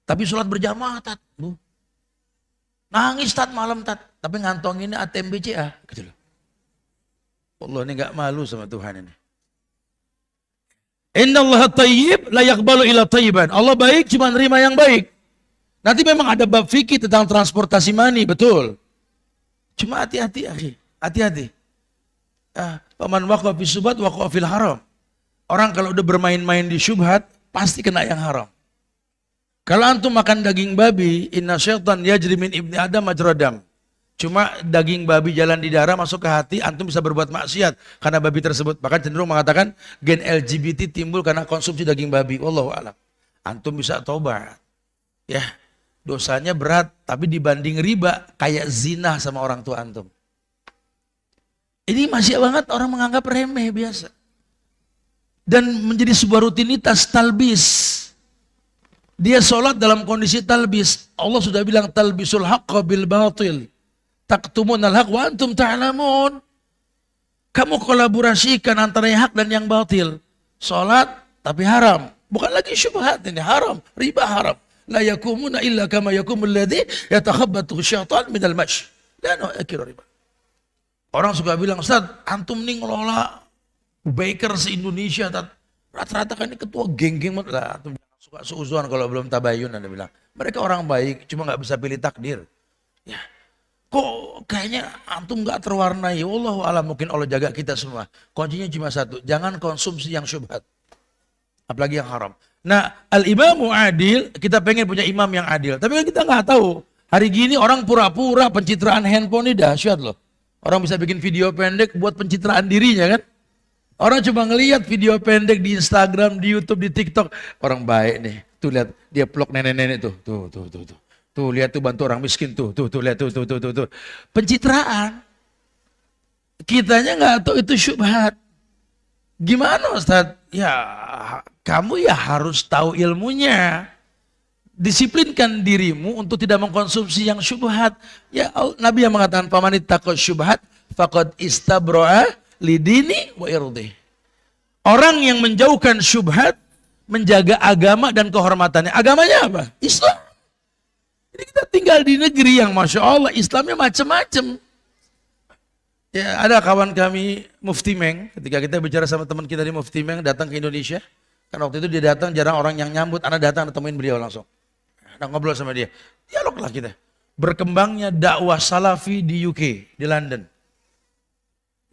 Tapi sholat berjamaah, Tat. Nangis Tat malam Tat, tapi ngantonginnya ATM BCA gitu loh. Allah ini enggak malu sama Tuhan ini. Innallaha thayyib la yaqbalu illa thayyiban. Allah baik cuma nerima yang baik. Nanti memang ada bab fikih tentang transportasi money, betul. Cuma hati-hati akhi, hati-hati. Paman waqa'a fi syubhat waqa'a fil haram. Orang kalau udah bermain-main di syubhat pasti kena yang haram. Kalau antum makan daging babi, inna syaitan yajri min ibni adam majradam. Cuma daging babi jalan di darah masuk ke hati, antum bisa berbuat maksiat karena babi tersebut. Bahkan cenderung mengatakan gen LGBT timbul karena konsumsi daging babi. Wallahu a'lam. antum bisa tobat. Ya, dosanya berat, tapi dibanding riba kayak zina sama orang tua antum. Ini masih banget orang menganggap remeh biasa. Dan menjadi sebuah rutinitas talbis. Dia sholat dalam kondisi talbis. Allah sudah bilang talbisul haqqa bil batil. Taktumunal haq wa antum ta'lamun. Kamu kolaborasikan antara yang hak dan yang batil. Sholat tapi haram. Bukan lagi syubhat, ini haram. Riba haram. La yakumuna illa kama yakumul ladzi yatakhabbathu syaitan minal mash. La nu'akiru riba. Orang suka bilang, Ustaz, antum nih ngelola baker se-Indonesia. Rata-rata kan ini ketua geng-geng. Lah, antum jangan suka seuzon kalau belum tabayun. Anda bilang. Mereka orang baik, cuma nggak bisa pilih takdir. Ya. Kok kayaknya antum nggak terwarnai. Wallahu a'lam, mungkin Allah jaga kita semua. Kuncinya cuma satu, jangan konsumsi yang syubhat. Apalagi yang haram. Nah, al-imamu adil, kita pengen punya imam yang adil. Tapi kan kita nggak tahu. Hari gini orang pura-pura pencitraan handphone ini dahsyat loh. Orang bisa bikin video pendek buat pencitraan dirinya kan. Orang cuma ngelihat video pendek di Instagram, di YouTube, di TikTok. Orang baik nih. Tuh lihat, dia vlog nenek-nenek tuh. Tuh. Tuh lihat tuh bantu orang miskin tuh. Lihat tuh. Pencitraan. Kitanya nggak tahu itu syubhat. Gimana Ustaz? Ya kamu ya harus tahu ilmunya. Disiplinkan dirimu untuk tidak mengkonsumsi yang syubhat. Ya Nabi yang mengatakan famanit taqos syubhat faqad istabra'a lidini wa irdi. Orang yang menjauhkan syubhat menjaga agama dan kehormatannya. Agamanya apa? Islam. Jadi kita tinggal di negeri yang Masya Allah Islamnya macam-macam. Ya, ada kawan kami Mufti Meng, ketika kita bicara sama teman kita di Mufti Meng datang ke Indonesia, kan waktu itu dia datang jarang orang yang nyambut, anak datang temuin beliau langsung. Nah, ngobrol sama dia, dialoglah kita. Berkembangnya dakwah salafi di UK, di London.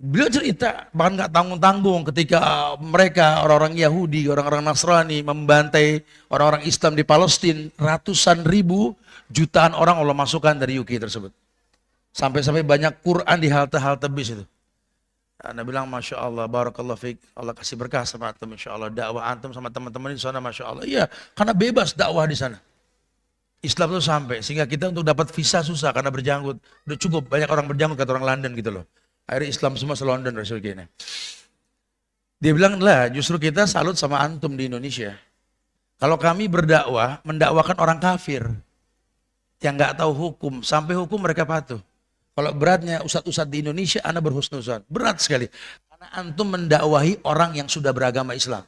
Beliau cerita, bahkan nggak tanggung-tanggung ketika mereka orang-orang Yahudi, orang-orang Nasrani membantai orang-orang Islam di Palestina, ratusan ribu, jutaan orang Allah masukkan dari UK tersebut. Sampai-sampai banyak Quran di halte-halte bis itu. Anda bilang Masya Allah, Barakallah fiik, Allah kasih berkah sama antum Insya Allah. Dakwah antum sama teman-teman di sana Masya Allah. Iya, karena bebas dakwah di sana. Islam itu sampai, sehingga kita untuk dapat visa susah karena berjanggut. Udah cukup, banyak orang berjanggut kata orang London gitu loh. Akhirnya Islam semua se London Rasul gini. Dia bilang lah, justru kita salut sama antum di Indonesia. Kalau kami berdakwah, mendakwakan orang kafir yang nggak tahu hukum, sampai hukum mereka patuh. Kalau beratnya ustadz-ustadz di Indonesia, Anda berhusnuzon. Berat sekali. Karena antum mendakwahi orang yang sudah beragama Islam.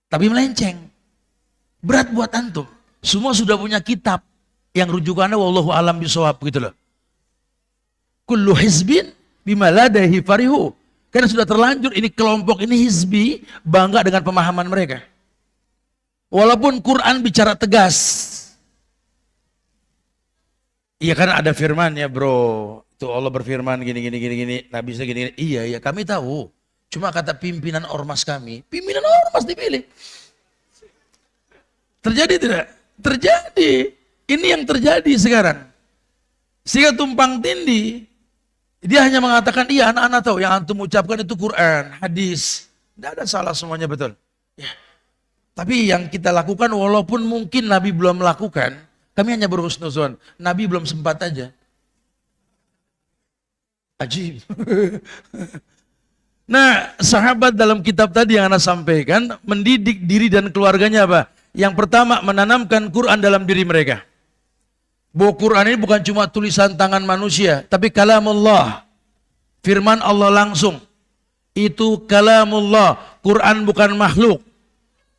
Tapi melenceng. Berat buat antum. Semua sudah punya kitab yang rujukannya wallahu alam bisawab gitu loh. Kullu hizbin bima ladaihi farihu. Karena sudah terlanjur ini kelompok ini hizbi bangga dengan pemahaman mereka. Walaupun Quran bicara tegas. Iya kan ada firman-Nya bro. Itu Allah berfirman gini. Nabi gini. Iya kami tahu. Cuma kata pimpinan ormas kami. Pimpinan ormas dipilih. Terjadi tidak? Terjadi. Ini yang terjadi sekarang. Sehingga tumpang tindih. Dia hanya mengatakan, iya anak-anak tahu. Yang antum ucapkan itu Quran, hadis. Tidak ada salah semuanya betul. Ya. Tapi yang kita lakukan walaupun mungkin Nabi belum melakukan. Kami hanya berhusnuzon. Nabi belum sempat aja. Ajib. Nah, sahabat dalam kitab tadi yang Anda sampaikan, mendidik diri dan keluarganya apa? Yang pertama, menanamkan Quran dalam diri mereka. Bahwa Quran ini bukan cuma tulisan tangan manusia, tapi kalamullah. Firman Allah langsung. Itu kalamullah. Quran bukan makhluk.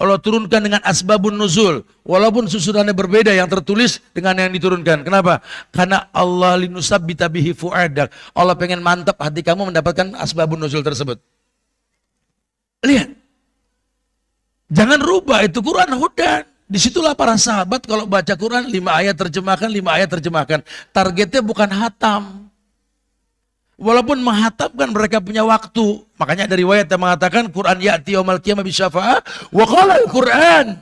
Allah turunkan dengan asbabun nuzul. Walaupun susunannya berbeda yang tertulis dengan yang diturunkan. Kenapa? Karena Allah linusabbita bihi fu'adak. Allah pengen mantap hati kamu mendapatkan asbabun nuzul tersebut. Lihat. Jangan rubah itu Quran hudan. Disitulah para sahabat kalau baca Quran 5 ayat terjemahkan, 5 ayat terjemahkan. Targetnya bukan hatam. Walaupun menghatamkan mereka punya waktu. Makanya dari riwayat yang mengatakan Quran ya'ti yaumal qiyamah bisyafa'ah wa qala al-Quran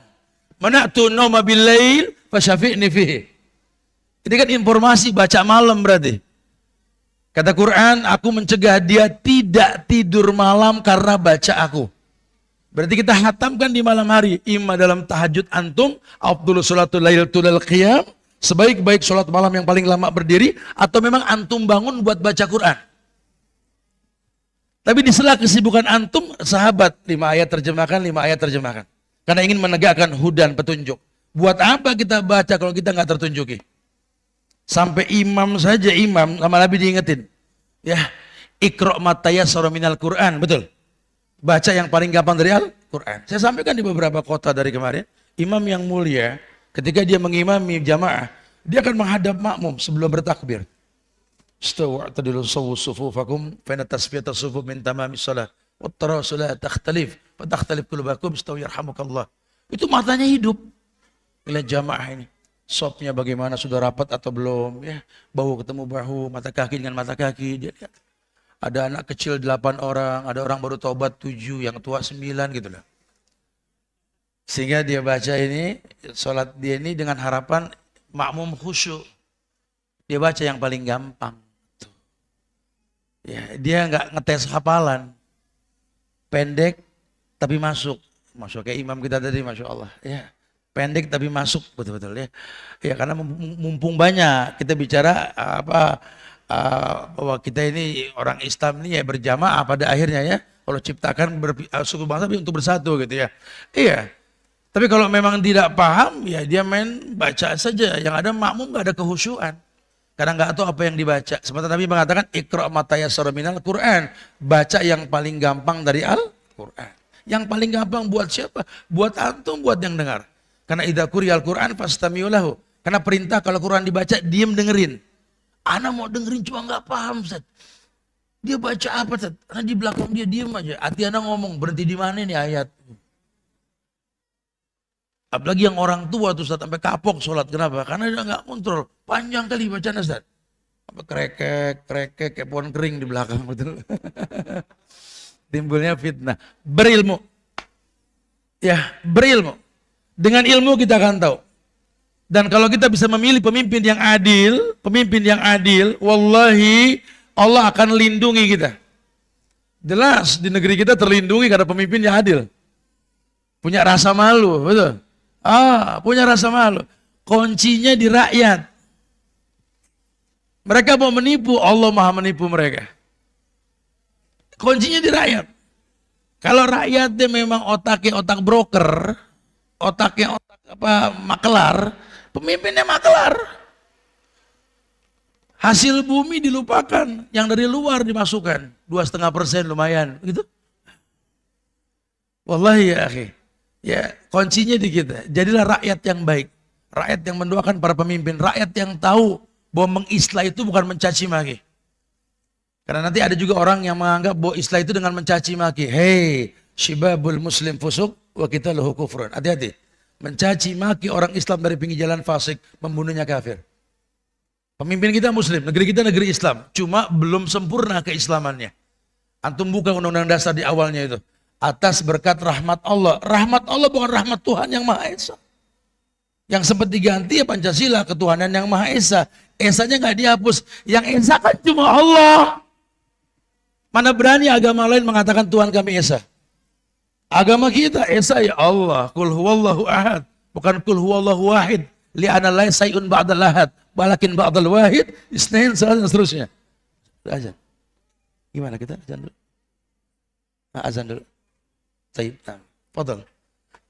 mana'tu nauma bil-lail fasyafi'ni fihi. Ini kan informasi baca malam berarti. Kata Quran, aku mencegah dia tidak tidur malam karena baca aku. Berarti kita hatamkan di malam hari. Imma dalam tahajud antum, afdhalus sholatul lailatul qiyam, sebaik-baik sholat malam yang paling lama berdiri, atau memang antum bangun buat baca Quran. Tapi di sela kesibukan antum, sahabat 5 ayat terjemahkan, 5 ayat terjemahkan. Karena ingin menegakkan hudan, petunjuk. Buat apa kita baca kalau kita nggak tertunjuki? Sampai imam saja, imam sama Nabi diingetin. Ya, Iqra' ma tayassara minal Qur'an, betul. Baca yang paling gampang dari Al-Quran. Saya sampaikan di beberapa kota dari kemarin, imam yang mulia, ketika dia mengimami jamaah, dia akan menghadap makmum sebelum bertakbir. Istawu i'tadilu sawwu sufufakum fa inna tasfiyata sufuf min tamamis shalah wat tarasul la takhtalif fa takhtalif qulubakum istawu yarhamukallah. Itu matanya hidup. Lihat jamaah ini. Sopnya bagaimana, sudah rapat atau belum, ya. Bahu ketemu bahu, mata kaki dengan mata kaki, dia lihat. Ada anak kecil 8 orang, ada orang baru taubat 7, yang tua 9 gitu loh. Sehingga dia baca ini, sholat dia ini dengan harapan makmum khusyuk. Dia baca yang paling gampang. Ya, dia nggak ngetes hafalan. Pendek tapi masuk. Masuk kayak imam kita tadi, Masya Allah. Ya, pendek tapi masuk betul-betul ya. Ya, karena mumpung banyak kita bicara bahwa kita ini orang Islam ini ya berjamaah pada akhirnya ya. Kalau ciptakan suku bangsa untuk bersatu gitu ya. Iya. Tapi kalau memang tidak paham ya dia main baca saja. Yang ada makmum nggak ada kehusyuan. Karena nggak tahu apa yang dibaca. Sementara Nabi mengatakan Iqra' ma tayassara minal Qur'an. Baca yang paling gampang dari Al-Qur'an. Yang paling gampang buat siapa? Buat antum, buat yang dengar. Karena idza quriyal Qur'an fastami'u lahu. Karena perintah kalau Quran dibaca diam dengerin. Ana mau dengerin cuma nggak paham, Ustaz. Dia baca apa, Ustaz? Karena di belakang dia diam aja. Hati ana ngomong, berhenti di mana nih ayat? Apalagi yang orang tua tuh Ustaz, sampai kapok sholat. Kenapa? Karena dia nggak kontrol. Panjang kali bacaan Ustaz. Apa krekek kayak pohon kering di belakang, betul. Timbulnya fitnah. Berilmu. Ya, berilmu. Dengan ilmu kita akan tahu. Dan kalau kita bisa memilih pemimpin yang adil, wallahi Allah akan lindungi kita. Jelas di negeri kita terlindungi karena pemimpin yang adil. Punya rasa malu, betul. Punya rasa malu. Kuncinya di rakyat. Mereka mau menipu, Allah maha menipu mereka. Kuncinya di rakyat. Kalau rakyatnya memang otaknya otak broker, otaknya otak makelar, pemimpinnya makelar. Hasil bumi dilupakan, yang dari luar dimasukkan 2,5% lumayan, gitu. Wallahi ya akhi. Ya, kuncinya di kita. Jadilah rakyat yang baik. Rakyat yang mendoakan para pemimpin. Rakyat yang tahu bahwa mengislah itu bukan mencaci maki. Karena nanti ada juga orang yang menganggap bahwa islah itu dengan mencaci maki. Hei, syibabul muslim fusuk wa qitaluhu kufrun. Hati-hati. Mencaci maki orang Islam dari pinggir jalan fasik, membunuhnya kafir. Pemimpin kita muslim, negeri kita negeri Islam. Cuma belum sempurna keislamannya. Antum buka undang-undang dasar di awalnya itu. Atas berkat rahmat Allah. Rahmat Allah bukan rahmat Tuhan yang Maha Esa. Yang sempat diganti ya Pancasila, ketuhanan yang Maha Esa. Esanya nggak dihapus. Yang Esa kan cuma Allah. Mana berani agama lain mengatakan Tuhan kami Esa. Agama kita Esa ya Allah. Qul huwallahu ahad. Bukan qul huwallahu wahid. Li'ana la say'un ba'dal ahad. Walakin ba'dal wahid. Isnain dan seterusnya. Azan. Gimana kita azan dulu? Azan dulu. Taib, fadal.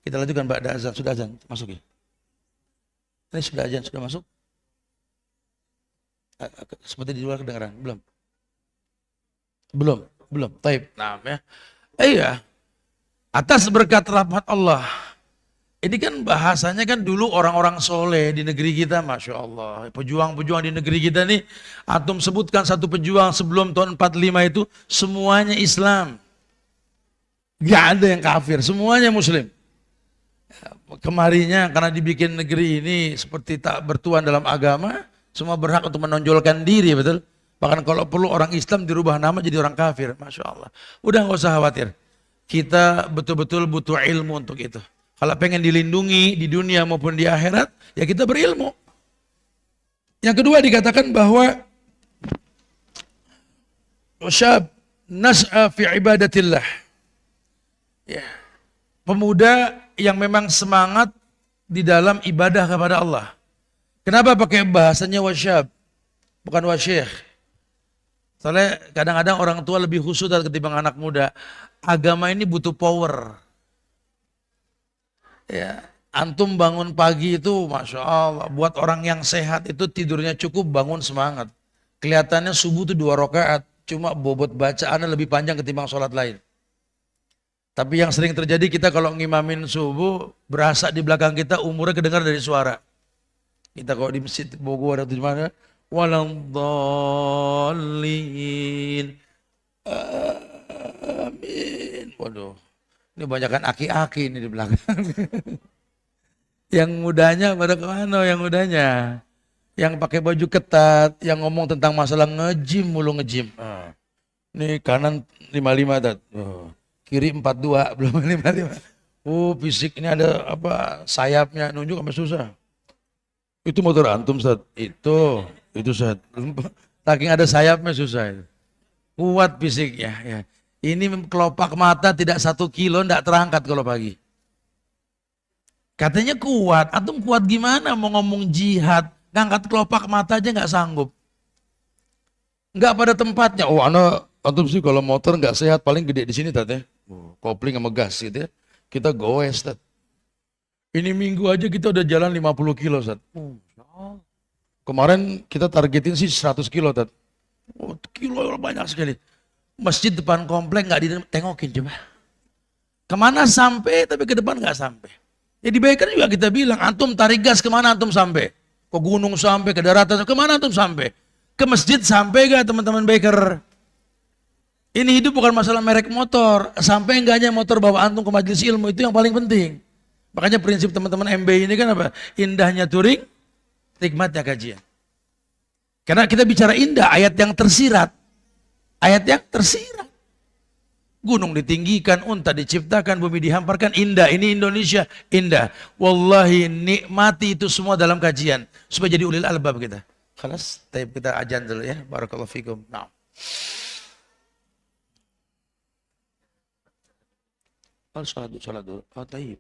Kita lanjutkan ba'da azan. Sudah azan, masuk ya. Ini sudah azan, sudah masuk. Seperti di luar kedengaran, belum. Taib. Nah, ya. Iya. Atas berkat rahmat Allah. Ini kan bahasanya kan dulu orang-orang soleh di negeri kita, Masya Allah. Pejuang-pejuang di negeri kita nih, antum sebutkan satu pejuang sebelum tahun 45 itu, semuanya Islam. Gak ada yang kafir, semuanya muslim. Kemarinya karena dibikin negeri ini seperti tak bertuan dalam agama, semua berhak untuk menonjolkan diri, betul? Bahkan kalau perlu orang Islam dirubah nama jadi orang kafir, Masya Allah. Udah gak usah khawatir. Kita betul-betul butuh ilmu untuk itu. Kalau pengen dilindungi di dunia maupun di akhirat, ya kita berilmu. Yang kedua dikatakan bahwa syab nas'a fi ibadatillah. Ya. pemuda yang memang semangat di dalam ibadah kepada Allah. Kenapa pakai bahasanya wasyab, bukan wasyekh? Soalnya kadang-kadang orang tua lebih khusyuk ketimbang anak muda. Agama ini butuh power. Ya, antum bangun pagi itu, masya Allah, buat orang yang sehat itu tidurnya cukup, bangun semangat. Kelihatannya subuh itu 2 rakaat, cuma bobot bacaannya lebih panjang ketimbang sholat lain. Tapi yang sering terjadi kita kalau ngimamin subuh, berasa di belakang kita umurnya kedengar dari suara. Kita kalau di masjid Bogor atau di mana, waladhdallin, amin. Waduh, ini banyakkan aki-aki ini di belakang. Yang mudanya pada kemana yang mudanya? Yang pakai baju ketat, yang ngomong tentang masalah nge-gym mulu nge-gym. Ini kanan 55 tat. Kiri 42, belum 55. Fisik ini ada apa sayapnya, nunjuk sampai susah. Itu motor antum, Ustaz. Itu Ustaz. Saking ada sayapnya susah itu. Kuat fisiknya ya. Ini kelopak mata tidak 1 kilo tidak terangkat kalau pagi. Katanya kuat. Antum kuat gimana mau ngomong jihad? Ngangkat kelopak mata aja nggak sanggup. Nggak pada tempatnya. Oh, antum sih kalau motor nggak sehat paling gede di sini Tat ya. Kopling sama gas gitu ya. Kita goes Tat. Ini minggu aja kita udah jalan 50 kilo Tat. Kemarin kita targetin sih 100 kilo Tat. Kilo banyak sekali. Masjid depan komplek nggak ditengokin coba. Kemana sampai tapi ke depan nggak sampai. Ya di Baker juga kita bilang antum tarik gas kemana antum sampai. Ke gunung sampai, ke daratan, kemana antum sampai? Ke masjid sampai gak teman-teman Baker? Ini hidup bukan masalah merek motor. Sampai enggaknya motor bawa antum ke majelis ilmu itu yang paling penting. Makanya prinsip teman-teman MB ini kan apa? Indahnya touring, nikmatnya kajian. Karena kita bicara indah, ayat yang tersirat. Ayat yang tersirat. Gunung ditinggikan, unta diciptakan, bumi dihamparkan, indah. Ini Indonesia, indah. Wallahi nikmati itu semua dalam kajian. Supaya jadi ulil albab kita. Khalas, kita ajan dulu ya. Barakallahu fikum. Nah. Salat dulu. Oh, taib.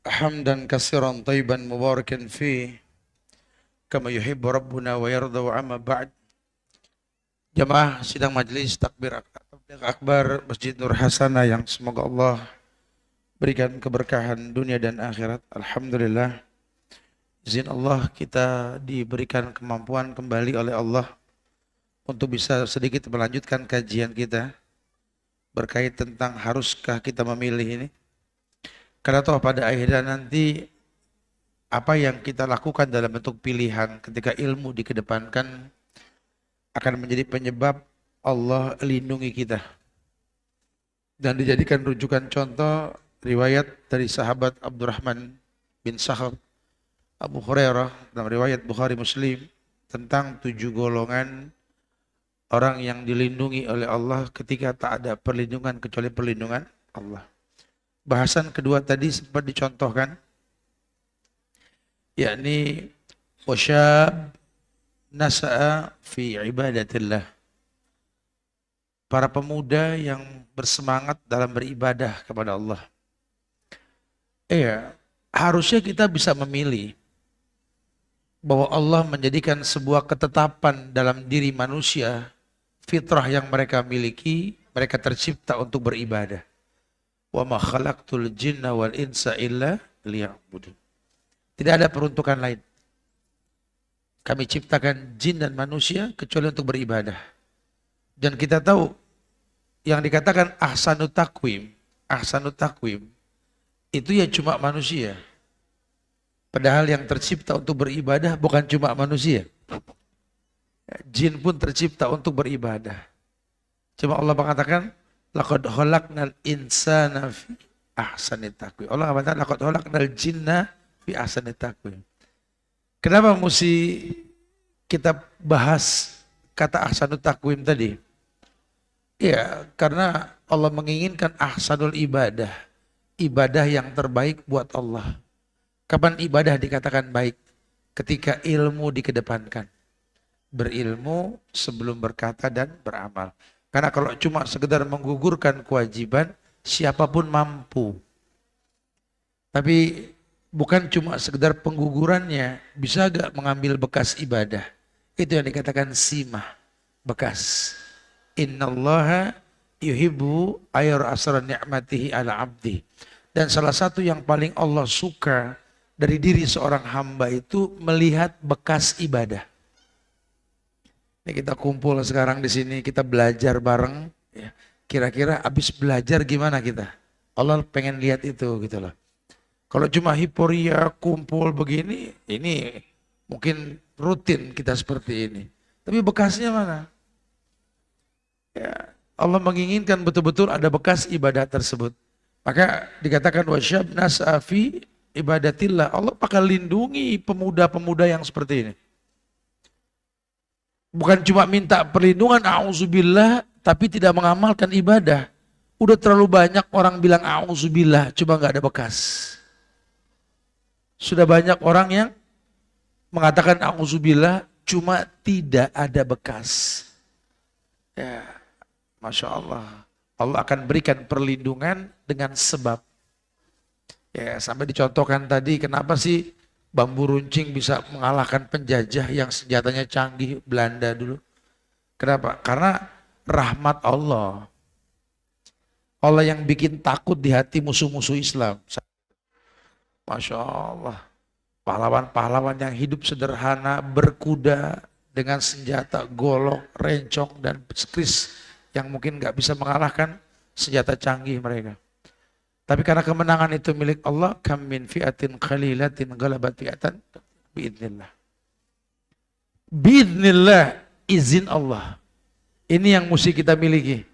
حمدا كثيرا طيبا مباركا فيه كما يحب ربنا ويرضى. وعما بعد. Jamaah sidang majelis takbir akbar Masjid Nur Hasanah yang semoga Allah berikan keberkahan dunia dan akhirat. Alhamdulillah, izin Allah kita diberikan kemampuan kembali oleh Allah untuk bisa sedikit melanjutkan kajian kita berkait tentang haruskah kita memilih ini. Karena toh pada akhirnya nanti apa yang kita lakukan dalam bentuk pilihan ketika ilmu dikedepankan akan menjadi penyebab Allah lindungi kita. Dan dijadikan rujukan contoh riwayat dari sahabat Abdurrahman bin Sakhar Abu Hurairah dalam riwayat Bukhari Muslim tentang 7 golongan orang yang dilindungi oleh Allah ketika tak ada perlindungan kecuali perlindungan Allah. Bahasan kedua tadi sempat dicontohkan, yakni wasyab nasa'a fi ibadatillah, para pemuda yang bersemangat dalam beribadah kepada Allah. Harusnya kita bisa memilih bahwa Allah menjadikan sebuah ketetapan dalam diri manusia, fitrah yang mereka miliki, mereka tercipta untuk beribadah. Wa ma khalaqtul jinna wal insa illa liya'budun. Tidak ada peruntukan lain. Kami ciptakan jin dan manusia kecuali untuk beribadah. Dan kita tahu yang dikatakan ahsanut takwim itu ya cuma manusia. Padahal yang tercipta untuk beribadah bukan cuma manusia. Jin pun tercipta untuk beribadah. Cuma Allah mengatakan laqad khalaqnal insana fi ahsanit takwim. Allah mengatakan laqad khalaqnal jinna fi ahsanit takwim. Kenapa mesti kita bahas kata ahsanut takwim tadi? Ya, karena Allah menginginkan ahsanul ibadah, ibadah yang terbaik buat Allah. Kapan ibadah dikatakan baik? Ketika ilmu dikedepankan. Berilmu sebelum berkata dan beramal. Karena kalau cuma sekedar menggugurkan kewajiban, siapapun mampu. Tapi bukan cuma sekedar penggugurannya, bisa gak mengambil bekas ibadah. Itu yang dikatakan simah, bekas. Innallaha yuhibbu ayar asra ni'matihi ala abdi. Dan salah satu yang paling Allah suka dari diri seorang hamba itu melihat bekas ibadah. Ini kita kumpul sekarang di sini, kita belajar bareng. Ya. Kira-kira abis belajar gimana kita? Allah pengen lihat itu gitu loh. Kalau cuma hiporia, kumpul begini, ini mungkin rutin kita seperti ini. Tapi bekasnya mana? Ya, Allah menginginkan betul-betul ada bekas ibadah tersebut. Maka dikatakan wasyab nas'a fi ibadatillah. Allah bakal lindungi pemuda-pemuda yang seperti ini. Bukan cuma minta perlindungan, a'udzubillah, tapi tidak mengamalkan ibadah. Udah terlalu banyak orang bilang a'udzubillah, cuma gak ada bekas. Sudah banyak orang yang mengatakan a'udzubillah cuma tidak ada bekas. Ya, Masya Allah. Allah akan berikan perlindungan dengan sebab. Ya, sampai dicontohkan tadi kenapa sih bambu runcing bisa mengalahkan penjajah yang senjatanya canggih Belanda dulu. Kenapa? Karena rahmat Allah. Allah yang bikin takut di hati musuh-musuh Islam. Masya Allah, pahlawan-pahlawan yang hidup sederhana, berkuda dengan senjata golok, rencong, dan kris yang mungkin gak bisa mengalahkan senjata canggih mereka. Tapi karena kemenangan itu milik Allah, kam min fi'atin qalilatin ghalabat fi'atan biidznillah. Biidznillah, izin Allah. Ini yang mesti kita miliki.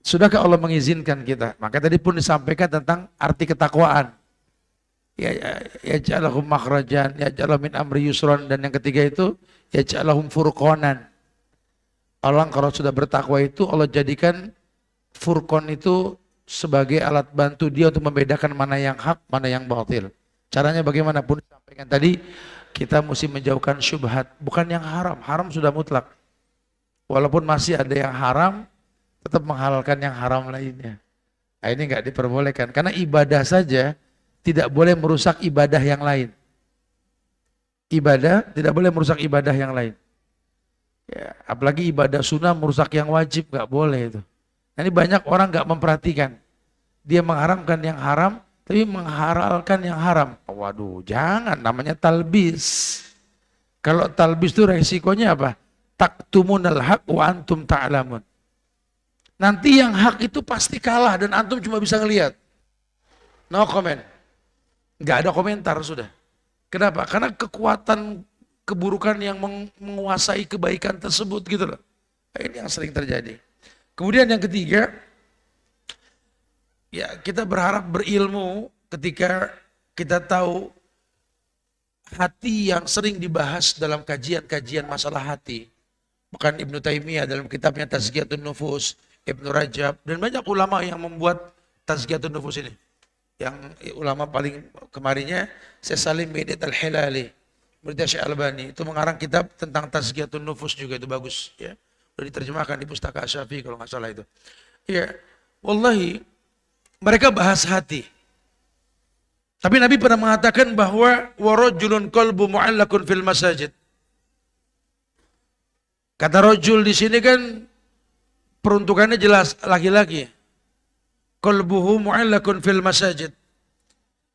Sudahkah Allah mengizinkan kita? Maka tadi pun disampaikan tentang arti ketakwaan. Ya ja'alahum makhrajan, ya ja'alahum min amri yusran, dan yang ketiga itu ya ja'alahum furqanan. Allah kalau sudah bertakwa itu Allah jadikan furqan itu sebagai alat bantu dia untuk membedakan mana yang hak, mana yang batil. Caranya bagaimanapun disampaikan tadi, kita mesti menjauhkan syubhat, bukan yang haram. Haram sudah mutlak. Walaupun masih ada yang haram, tetap menghalalkan yang haram lainnya. Nah, ini enggak diperbolehkan karena ibadah saja tidak boleh merusak ibadah yang lain. Ibadah tidak boleh merusak ibadah yang lain. Ya, apalagi ibadah sunnah merusak yang wajib, nggak boleh itu. Nah, ini banyak orang nggak memperhatikan. Dia mengharamkan yang haram, tapi menghalalkan yang haram. Waduh, jangan, namanya talbis. Kalau talbis itu resikonya apa? Taktumunal haq wa antum ta'lamun. Nanti yang hak itu pasti kalah dan antum cuma bisa ngelihat. No comment. Nggak ada komentar sudah. Kenapa? Karena kekuatan keburukan yang menguasai kebaikan tersebut gitu loh. Ini yang sering terjadi. Kemudian yang ketiga, ya kita berharap berilmu ketika kita tahu hati yang sering dibahas dalam kajian-kajian masalah hati. Bukan Ibnu Taimiyah dalam kitabnya Tazkiyatun Nufus, Ibnu Rajab, dan banyak ulama yang membuat Tazkiyatun Nufus ini. Yang ulama paling kemarinnya Syekh Salim Mehdet Al-Hilali, murid Syekh Albani, itu mengarang kitab tentang Tazkiyatun Nufus juga, itu bagus ya. Sudah diterjemahkan di Pustaka Asy-Syafi'i kalau nggak salah itu. Ya, wallahi mereka bahas hati. Tapi Nabi pernah mengatakan bahwa warajulun qalbu mu'allakun fil masajid. Kata rajul di sini kan peruntukannya jelas laki-laki. Qalbuhu mu'allakun fil masajid.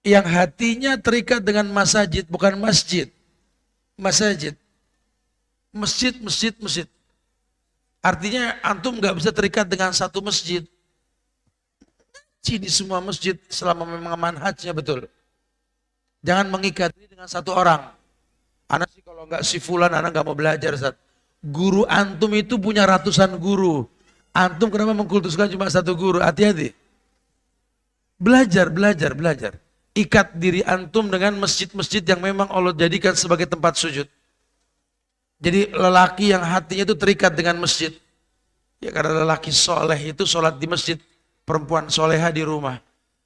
Yang hatinya terikat dengan masjid, bukan masjid. Masjid. Masjid, masjid, masjid. Artinya antum nggak bisa terikat dengan satu masjid. Di semua masjid selama memang manhajnya betul. Jangan mengikat diri dengan satu orang. Anak sih kalau nggak si fulan, anak nggak mau belajar. Ustaz. Guru antum itu punya ratusan guru. Antum kenapa mengkultuskan cuma satu guru? Hati-hati. Belajar, belajar, belajar. Ikat diri antum dengan masjid-masjid yang memang Allah jadikan sebagai tempat sujud. Jadi lelaki yang hatinya itu terikat dengan masjid. Ya karena lelaki soleh itu sholat di masjid. Perempuan soleha di rumah.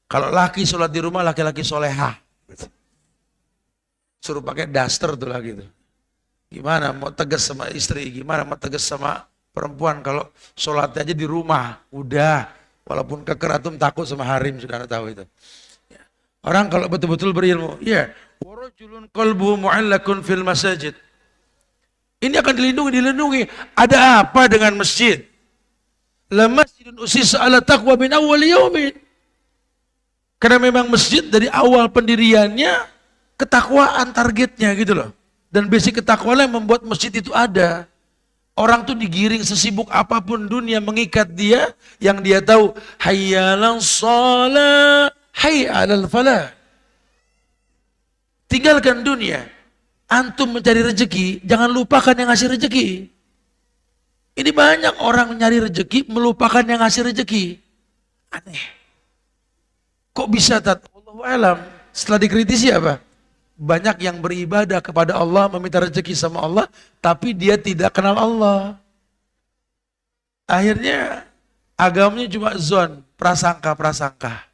Kalau laki sholat di rumah, laki-laki soleha. Suruh pakai daster tuh lagi tuh. Gimana mau tegas sama istri, gimana mau tegas sama perempuan kalau sholatnya aja di rumah. Udah, walaupun kekeratum takut sama harim, sudah anda tahu itu. Orang kalau betul-betul berilmu, ya. Warajulun qalbu mu'allakun fil masajid. Ini akan dilindungi. Ada apa dengan masjid? La masjidun usisa ala taqwa min awwal yaumin. Karena memang masjid dari awal pendiriannya ketakwaan targetnya gitu loh. Dan basic ketakwaan yang membuat masjid itu ada. Orang tuh digiring sesibuk apapun dunia mengikat dia, yang dia tahu hayyalan shalah, hayyalal falah. Tinggalkan dunia. Antum mencari rezeki, jangan lupakan yang ngasih rezeki. Ini banyak orang nyari rezeki, melupakan yang ngasih rezeki. Aneh. Kok bisa, Tat? Wallahu alam. Setelah dikritisi apa? Banyak yang beribadah kepada Allah, meminta rezeki sama Allah, tapi dia tidak kenal Allah. Akhirnya agamanya cuma zon, prasangka-prasangka.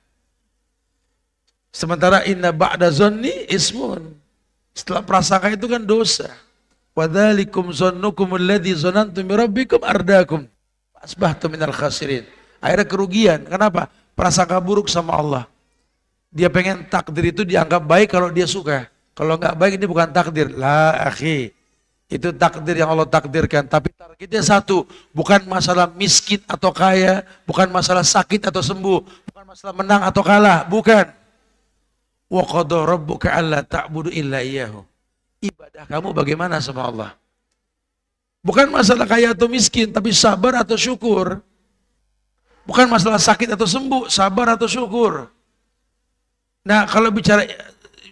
Sementara inna ba'da zonni ismun. Setelah prasangka itu kan dosa. Wadzalikum zannukum alladzi zanantum bi rabbikum ardakum asbahtum minal khasirin. Akhirnya kerugian. Kenapa? Prasangka buruk sama Allah. Dia pengen takdir itu dianggap baik kalau dia suka. Kalau nggak baik ini bukan takdir. La akhi. Itu takdir yang Allah takdirkan. Tapi targetnya satu. Bukan masalah miskin atau kaya. Bukan masalah sakit atau sembuh. Bukan masalah menang atau kalah. Bukan. Wa qada rabbuka alla ta'budu illa iyyahu. Ibadah kamu bagaimana sama Allah? Bukan masalah kaya atau miskin, tapi sabar atau syukur. Bukan masalah sakit atau sembuh, sabar atau syukur. Nah, kalau bicara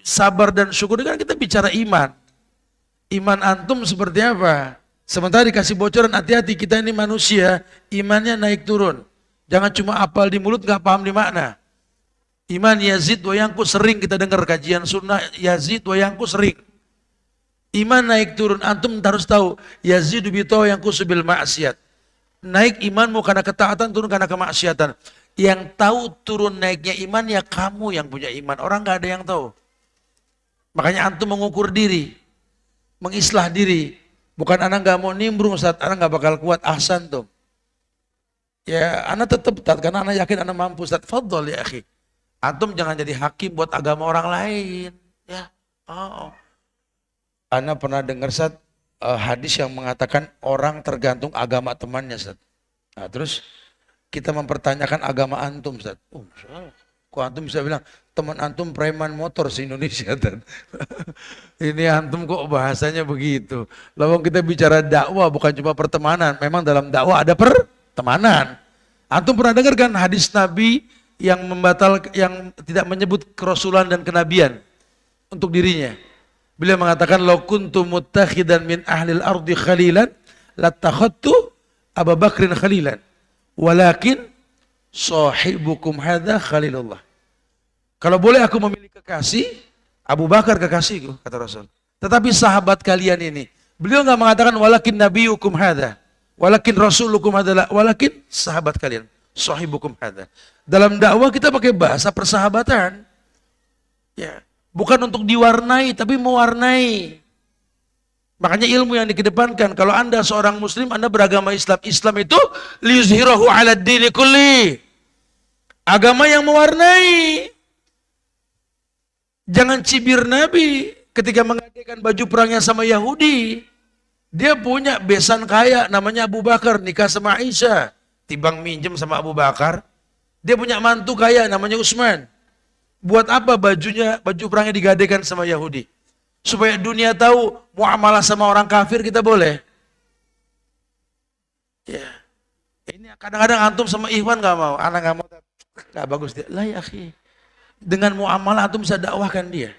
sabar dan syukur kan kita bicara iman. Iman antum seperti apa? Sementara dikasih bocoran, hati-hati kita ini manusia, imannya naik turun. Jangan cuma apal di mulut, nggak paham di makna. Iman yazid wa yanqus, sering kita dengar kajian sunnah yazid wa yanqus sering. Iman naik turun, antum harus tahu yazidu bi yanqus bil maksiat. Naik imanmu karena ketaatan, turun karena kemaksiatan. Yang tahu turun naiknya iman ya kamu yang punya iman. Orang nggak ada yang tahu. Makanya antum mengukur diri, mengislah diri. Bukan anak nggak mau nimbrung, saat anak nggak bakal kuat. Ahsan tuh. Ya anak tetap tat karena anak yakin anak mampu. Ustaz, fadhol ya akhi. Antum jangan jadi hakim buat agama orang lain. Ya. Oh. Ana pernah dengar Ustaz, hadis yang mengatakan orang tergantung agama temannya Ustaz. Nah, terus kita mempertanyakan agama antum Ustaz. Oh, kok antum bisa bilang teman antum preman motor se-Indonesia Ustaz. Ini antum kok bahasanya begitu. Lalu kita bicara dakwah bukan cuma pertemanan. Memang dalam dakwah ada pertemanan. Antum pernah dengar kan hadis Nabi yang yang tidak menyebut kerasulan dan kenabian untuk dirinya. Beliau mengatakan law kuntu muttakhidan min ahlil ardi khalilan lattakhadtu Abu Bakrin khalilan walakin sahibukum hadza khalilullah. Kalau boleh aku memilih kekasih, Abu Bakar kekasihku kata Rasul. Tetapi sahabat kalian ini, beliau enggak mengatakan walakin nabiyukum hadza, walakin rasulukum hadza, walakin sahabat kalian, sahibukum hadza. Dalam dakwah kita pakai bahasa persahabatan. Ya. Bukan untuk diwarnai, tapi mewarnai. Makanya ilmu yang dikedepankan. Kalau Anda seorang muslim, Anda beragama Islam. Islam itu liyuzhirahu ala dini kulli. Agama yang mewarnai. Jangan cibir Nabi ketika mengadakan baju perangnya sama Yahudi. Dia punya besan kaya namanya Abu Bakar, nikah sama Aisyah. Timbang minjem sama Abu Bakar. Dia punya mantu kaya namanya Utsman. Buat apa baju perangnya digadekan sama Yahudi? Supaya dunia tahu muamalah sama orang kafir kita boleh. Ya. Ini kadang-kadang antum sama Ikhwan gak mau, anak gak mau, gak bagus dia. Lah ya akhi, dengan muamalah antum bisa dakwahkan dia.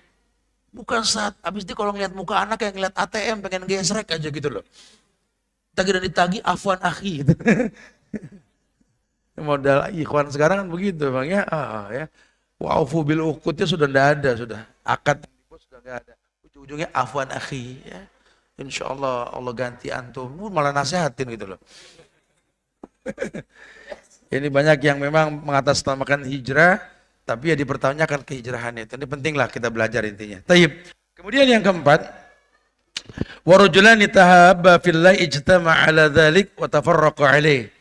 Bukan saat habis itu kalau ngeliat muka anak kayak ngeliat ATM pengen gesrek aja gitu loh. Tagih dan ditagih afwan akhi gitu. Modal Ikhwan sekarang kan begitu Bang ya. Ya. Wa'ufu bil uqudnya sudah tidak ada, sudah akad sudah tidak ada. Ujung-ujungnya afwan akhi ya. Insyaallah Allah ganti antum. Malah nasihatin gitu loh. Ini banyak yang memang mengatasnamakan hijrah tapi ya dipertanyakan kehijrahannya. Ini pentinglah kita belajar intinya. Taib. Kemudian yang keempat, wa rajulani tahabba fillahi ijtama'a ala dzalik wa tafarraqa alaihi.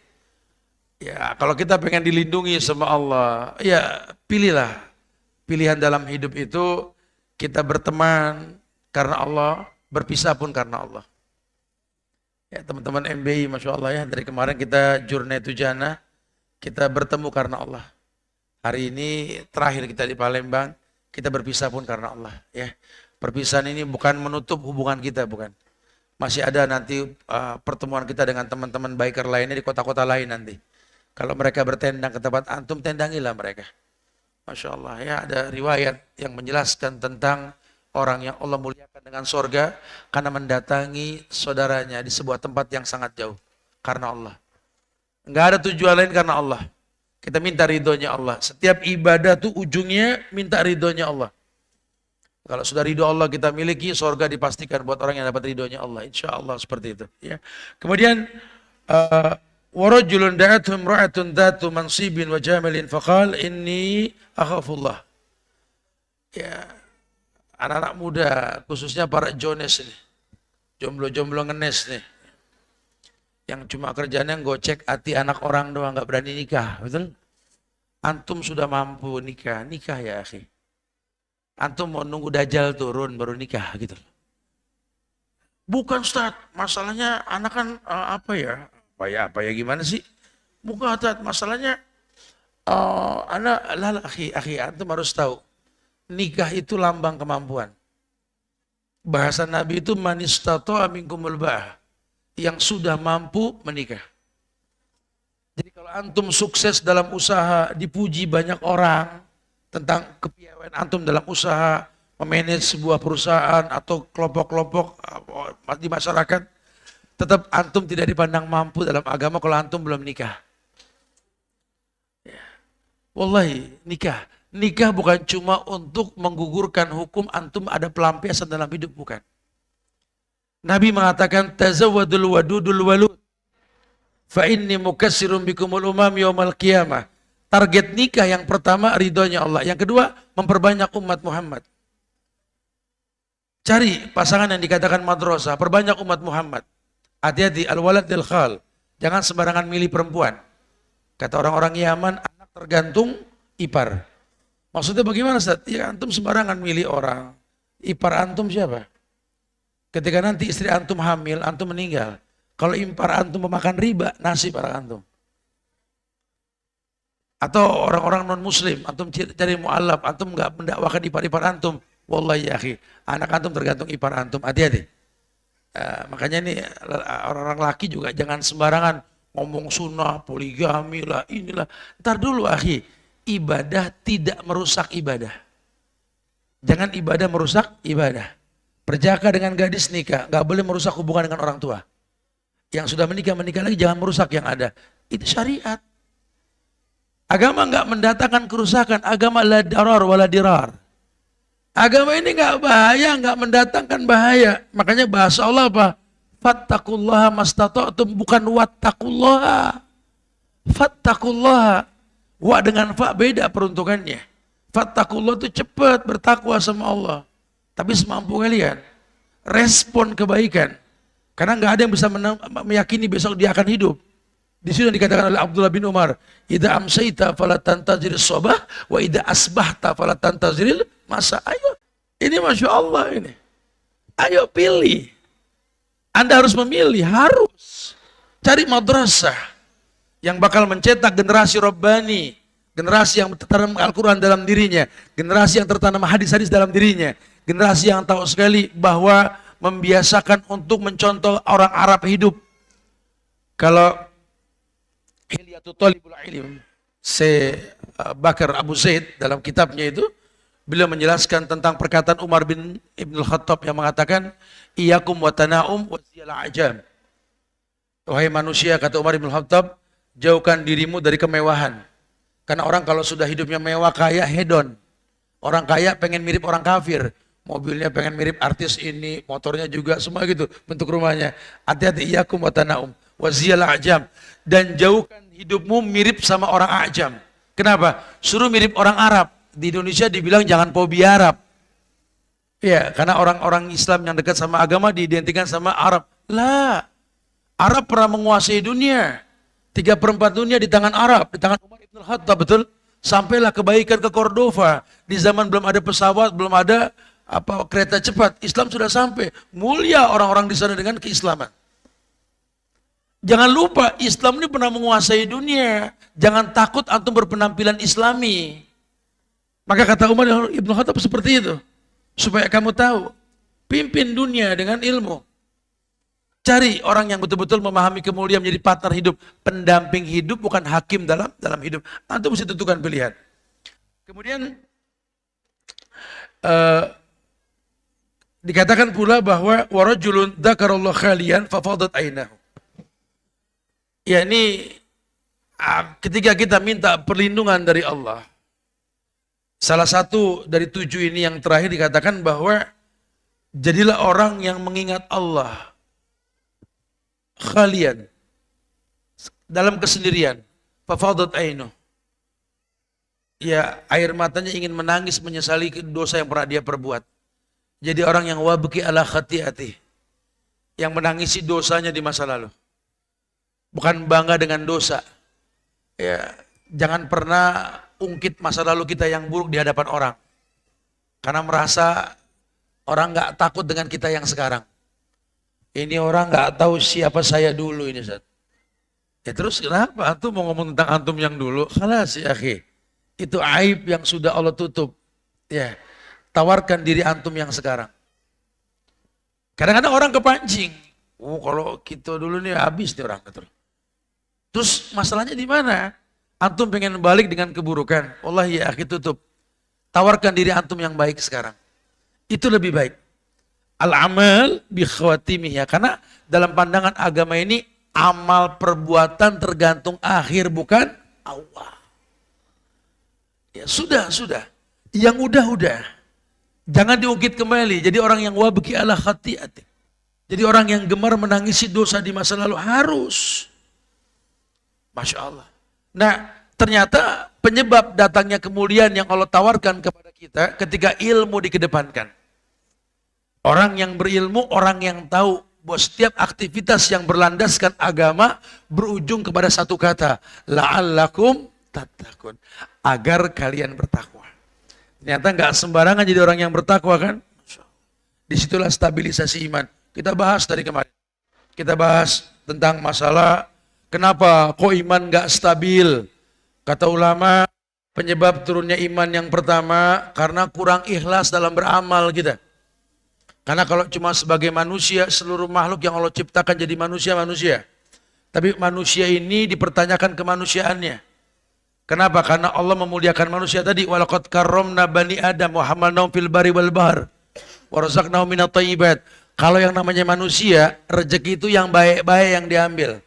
Ya, kalau kita pengen dilindungi sama Allah, ya pilihlah. Pilihan dalam hidup itu kita berteman karena Allah, berpisah pun karena Allah. Ya, teman-teman MBI, Masya Allah ya, dari kemarin kita Jurnah Tujana, kita bertemu karena Allah. Hari ini terakhir kita di Palembang, kita berpisah pun karena Allah. Ya, perpisahan ini bukan menutup hubungan kita, bukan. Masih ada nanti pertemuan kita dengan teman-teman biker lainnya di kota-kota lain nanti. Kalau mereka bertendang ke tempat antum, tendangilah mereka. Masya Allah ya, ada riwayat yang menjelaskan tentang orang yang Allah muliakan dengan surga karena mendatangi saudaranya di sebuah tempat yang sangat jauh karena Allah. Enggak ada tujuan lain karena Allah. Kita minta ridhonya Allah. Setiap ibadah tuh ujungnya minta ridhonya Allah. Kalau sudah ridho Allah kita miliki, surga dipastikan buat orang yang dapat ridhonya Allah. Insya Allah seperti itu. Ya. Kemudian warajulun da'athu imra'atun dhatu mansibin wa jamalin faqal inni akhafullah. Ya, anak-anak muda khususnya para jones nih, jomblo-jomblo ngenes nih, yang cuma kerjanya gocek hati anak orang doang, nggak berani nikah, betul? Antum sudah mampu nikah ya akhi. Antum mau nunggu Dajjal turun baru nikah gitu. Bukan Ustaz, masalahnya anak kan apa ya gimana sih? Bukan Ustaz, masalahnya anak akhi antum harus tahu. Nikah itu lambang kemampuan. Bahasa Nabi itu manistata'a minkumul ba'ah, yang sudah mampu menikah. Jadi kalau antum sukses dalam usaha, dipuji banyak orang tentang kepiawaian antum dalam usaha, memanage sebuah perusahaan atau kelompok-kelompok di masyarakat, tetap antum tidak dipandang mampu dalam agama kalau antum belum nikah. Ya. Wallahi, nikah bukan cuma untuk menggugurkan hukum antum ada pelampiasan dalam hidup, bukan. Nabi mengatakan tazawwadul wadudul walud fa inni mukassirun bikumul umam yaumal qiyamah. Target nikah yang pertama ridhonya Allah, yang kedua memperbanyak umat Muhammad. Cari pasangan yang dikatakan madrasah, perbanyak umat Muhammad. Hati-hati al-walad del khal, jangan sembarangan milih perempuan. Kata orang-orang Yaman, anak tergantung ipar. Maksudnya bagaimana Ustaz? Ya antum sembarangan milih orang. Ipar antum siapa? Ketika nanti istri antum hamil, antum meninggal. Kalau ipar antum memakan riba, nasib para antum. Atau orang-orang non muslim, antum cari mu'alaf, antum enggak mendakwakan ipar-ipar antum. Wallahi ya akhi, anak antum tergantung ipar antum, hati-hati. Makanya ini orang-orang laki juga jangan sembarangan ngomong sunnah, poligami lah, inilah. Ntar dulu akhi, ibadah tidak merusak ibadah. Jangan ibadah merusak ibadah. Perjaka dengan gadis nikah, nggak boleh merusak hubungan dengan orang tua. Yang sudah menikah lagi jangan merusak yang ada. Itu syariat. Agama nggak mendatangkan kerusakan. Agama la darar wala dirar. Agama ini nggak bahaya, nggak mendatangkan bahaya. Makanya bahasa Allah apa? Fattaqullaha mastata'tum, bukan wattaqullaha. Fattaqullaha. Wa dengan fa beda peruntukannya. Fattakullah itu cepat bertakwa sama Allah. Tapi semampu kalian. Respon kebaikan. Karena nggak ada yang bisa meyakini besok dia akan hidup. Di sini dikatakan oleh Abdullah bin Umar, "Idza amsayta fala tantaziril sabah wa idza asbahta fala tantaziril masa." Ayo. Ini Masya Allah ini. Ayo pilih. Anda harus memilih, harus. Cari madrasah yang bakal mencetak generasi Rabbani. Generasi yang tertanam Al-Quran dalam dirinya. Generasi yang tertanam hadis-hadis dalam dirinya. Generasi yang tahu sekali bahwa membiasakan untuk mencontoh orang Arab hidup. Kalau Hilyatul Talibul Ilm, Bakar Abu Zaid dalam kitabnya itu, beliau menjelaskan tentang perkataan Umar bin Ibn Khattab yang mengatakan, "Iyakum wa tana'um wa ziyal ajam." Wahai manusia, kata Umar bin Khattab, jauhkan dirimu dari kemewahan. Karena orang kalau sudah hidupnya mewah, kaya, hedon. Orang kaya pengen mirip orang kafir. Mobilnya pengen mirip artis ini, motornya juga, semua gitu bentuk rumahnya. Hati-hati, iyakum wa tana'um wa ziyal ajam. Dan jauhkan hidupmu mirip sama orang ajam. Kenapa? Suruh mirip orang Arab. Di Indonesia dibilang jangan fobi Arab. Ya, karena orang-orang Islam yang dekat sama agama diidentikan sama Arab. Lah, Arab pernah menguasai dunia. 3/4 dunia di tangan Arab, di tangan Umar Ibn Khattab, betul? Sampailah kebaikan ke Cordova. Di zaman belum ada pesawat, belum ada kereta cepat. Islam sudah sampai. Mulia orang-orang di sana dengan keislaman. Jangan lupa, Islam ini pernah menguasai dunia. Jangan takut antum berpenampilan Islami. Maka kata Umar Ibn Khattab seperti itu. Supaya kamu tahu, pimpin dunia dengan ilmu. Cari orang yang betul-betul memahami kemuliaan, menjadi partner hidup, pendamping hidup, bukan hakim dalam hidup. Antum mesti tentukan pilihan. Kemudian dikatakan pula bahwa warajulun dzakarallahu khalian fafadat ainahu. Ya, ini ketika kita minta perlindungan dari Allah. Salah satu dari 7 ini yang terakhir dikatakan bahwa jadilah orang yang mengingat Allah khalian, dalam kesendirian, fafadat ainu. Ya, air matanya ingin menangis menyesali dosa yang pernah dia perbuat. Jadi orang yang wabki ala khati'ati, yang menangisi dosanya di masa lalu. Bukan bangga dengan dosa. Ya, jangan pernah ungkit masa lalu kita yang buruk di hadapan orang. Karena merasa orang nggak takut dengan kita yang sekarang. Ini orang nggak tahu siapa saya dulu ini, Ustaz. Ya terus kenapa? Antum mau ngomong tentang antum yang dulu? Khalas ya akhi. Itu aib yang sudah Allah tutup. Ya, tawarkan diri antum yang sekarang. Kadang-kadang orang kepancing. Oh, kalau kita dulu nih habis nih orang. Terus masalahnya di mana? Antum pengen balik dengan keburukan. Wallahi ya akhi, tutup. Tawarkan diri antum yang baik sekarang. Itu lebih baik. Al-amal bi khawatimih, ya. Karena dalam pandangan agama ini amal perbuatan tergantung akhir, bukan awal. Ya sudah. Yang udah. Jangan diungkit kembali. Jadi orang yang wabki ala khati'ati. Jadi orang yang gemar menangisi dosa di masa lalu harus. Masya Allah. Nah, ternyata penyebab datangnya kemuliaan yang Allah tawarkan kepada kita ketika ilmu dikedepankan. Orang yang berilmu, orang yang tahu bahwa setiap aktivitas yang berlandaskan agama berujung kepada satu kata, la'allakum tattaqun, agar kalian bertakwa. Ternyata nggak sembarangan jadi orang yang bertakwa kan. Disitulah stabilisasi iman. Kita bahas dari kemarin. Kita bahas tentang masalah kenapa kok iman nggak stabil. Kata ulama, penyebab turunnya iman yang pertama karena kurang ikhlas dalam beramal kita. Karena kalau cuma sebagai manusia, seluruh makhluk yang Allah ciptakan jadi manusia-manusia. Tapi manusia ini dipertanyakan kemanusiaannya. Kenapa? Karena Allah memuliakan manusia tadi. Walaqad karramna bani Adam wa hamalnahum fil bari wal bahr wa razaqnahum minat thayyibat. Kalau yang namanya manusia, rezeki itu yang baik-baik yang diambil.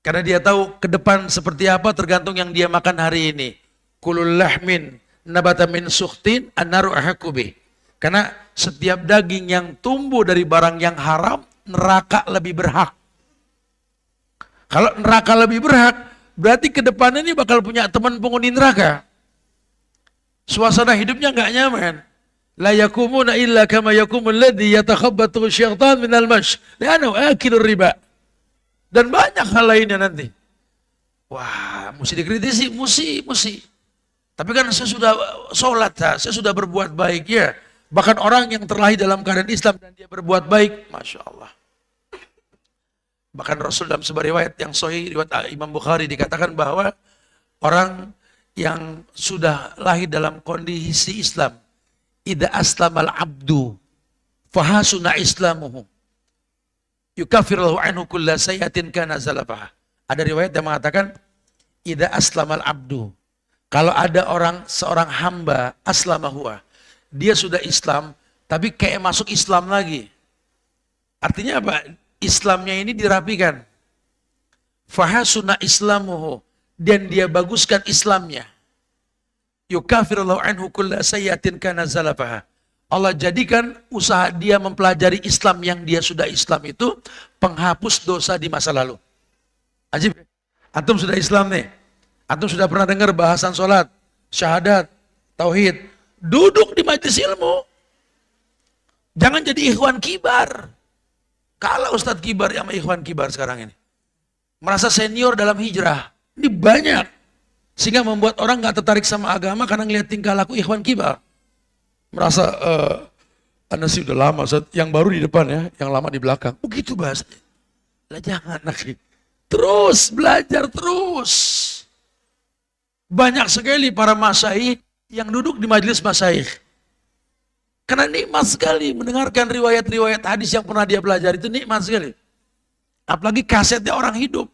Karena dia tahu ke depan seperti apa tergantung yang dia makan hari ini. Kulul lahmin nabata min sukhtin annaru ahakubih. Karena setiap daging yang tumbuh dari barang yang haram, neraka lebih berhak. Kalau neraka lebih berhak, berarti ke depan ini bakal punya teman penghuni neraka. Suasana hidupnya nggak nyaman. La yakumuna illa kama yakumul ladzi yatakhabbathu syaitan minal mash. Li'annahu akilur riba. Dan banyak hal lainnya nanti. Wah, mesti dikritisi, mesti. Tapi kan saya sudah sholat, saya sudah berbuat baik ya. Bahkan orang yang terlahir dalam keadaan Islam dan dia berbuat baik, Masya Allah. Bahkan Rasul dalam sebuah riwayat yang sahih, riwayat Imam Bukhari dikatakan bahwa orang yang sudah lahir dalam kondisi Islam, idza aslamal abdu fahasuna islamuhu yukafirullahu anhu kulla sayyatin kana zalafaha. Ada riwayat yang mengatakan idza aslamal abdu, kalau ada seorang hamba aslamahuwa, dia sudah Islam tapi kayak masuk Islam lagi. Artinya apa? Islamnya ini dirapikan. Fahasuna islamuhu, dan dia baguskan Islamnya. Yukafirullahu anhu kulla sayyatin kana zalafaha. Allah jadikan usaha dia mempelajari Islam yang dia sudah Islam itu penghapus dosa di masa lalu. Ajib. Antum sudah Islam nih. Antum sudah pernah dengar bahasan sholat, syahadat, tauhid. Duduk di majelis ilmu. Jangan jadi ikhwan kibar. Kalah Ustadz kibar sama ikhwan kibar sekarang ini. Merasa senior dalam hijrah. Ini banyak. Sehingga membuat orang gak tertarik sama agama karena ngeliat tingkah laku ikhwan kibar. Merasa, Anda sih udah lama, Ustadz. Yang baru di depan ya, yang lama di belakang. Begitu bahasanya. Lah jangan, nakhi. Terus, belajar terus. Banyak sekali para masyaikh yang duduk di majelis masyaikh. Karena nikmat sekali mendengarkan riwayat-riwayat hadis yang pernah dia pelajari, itu nikmat sekali. Apalagi kasetnya orang hidup.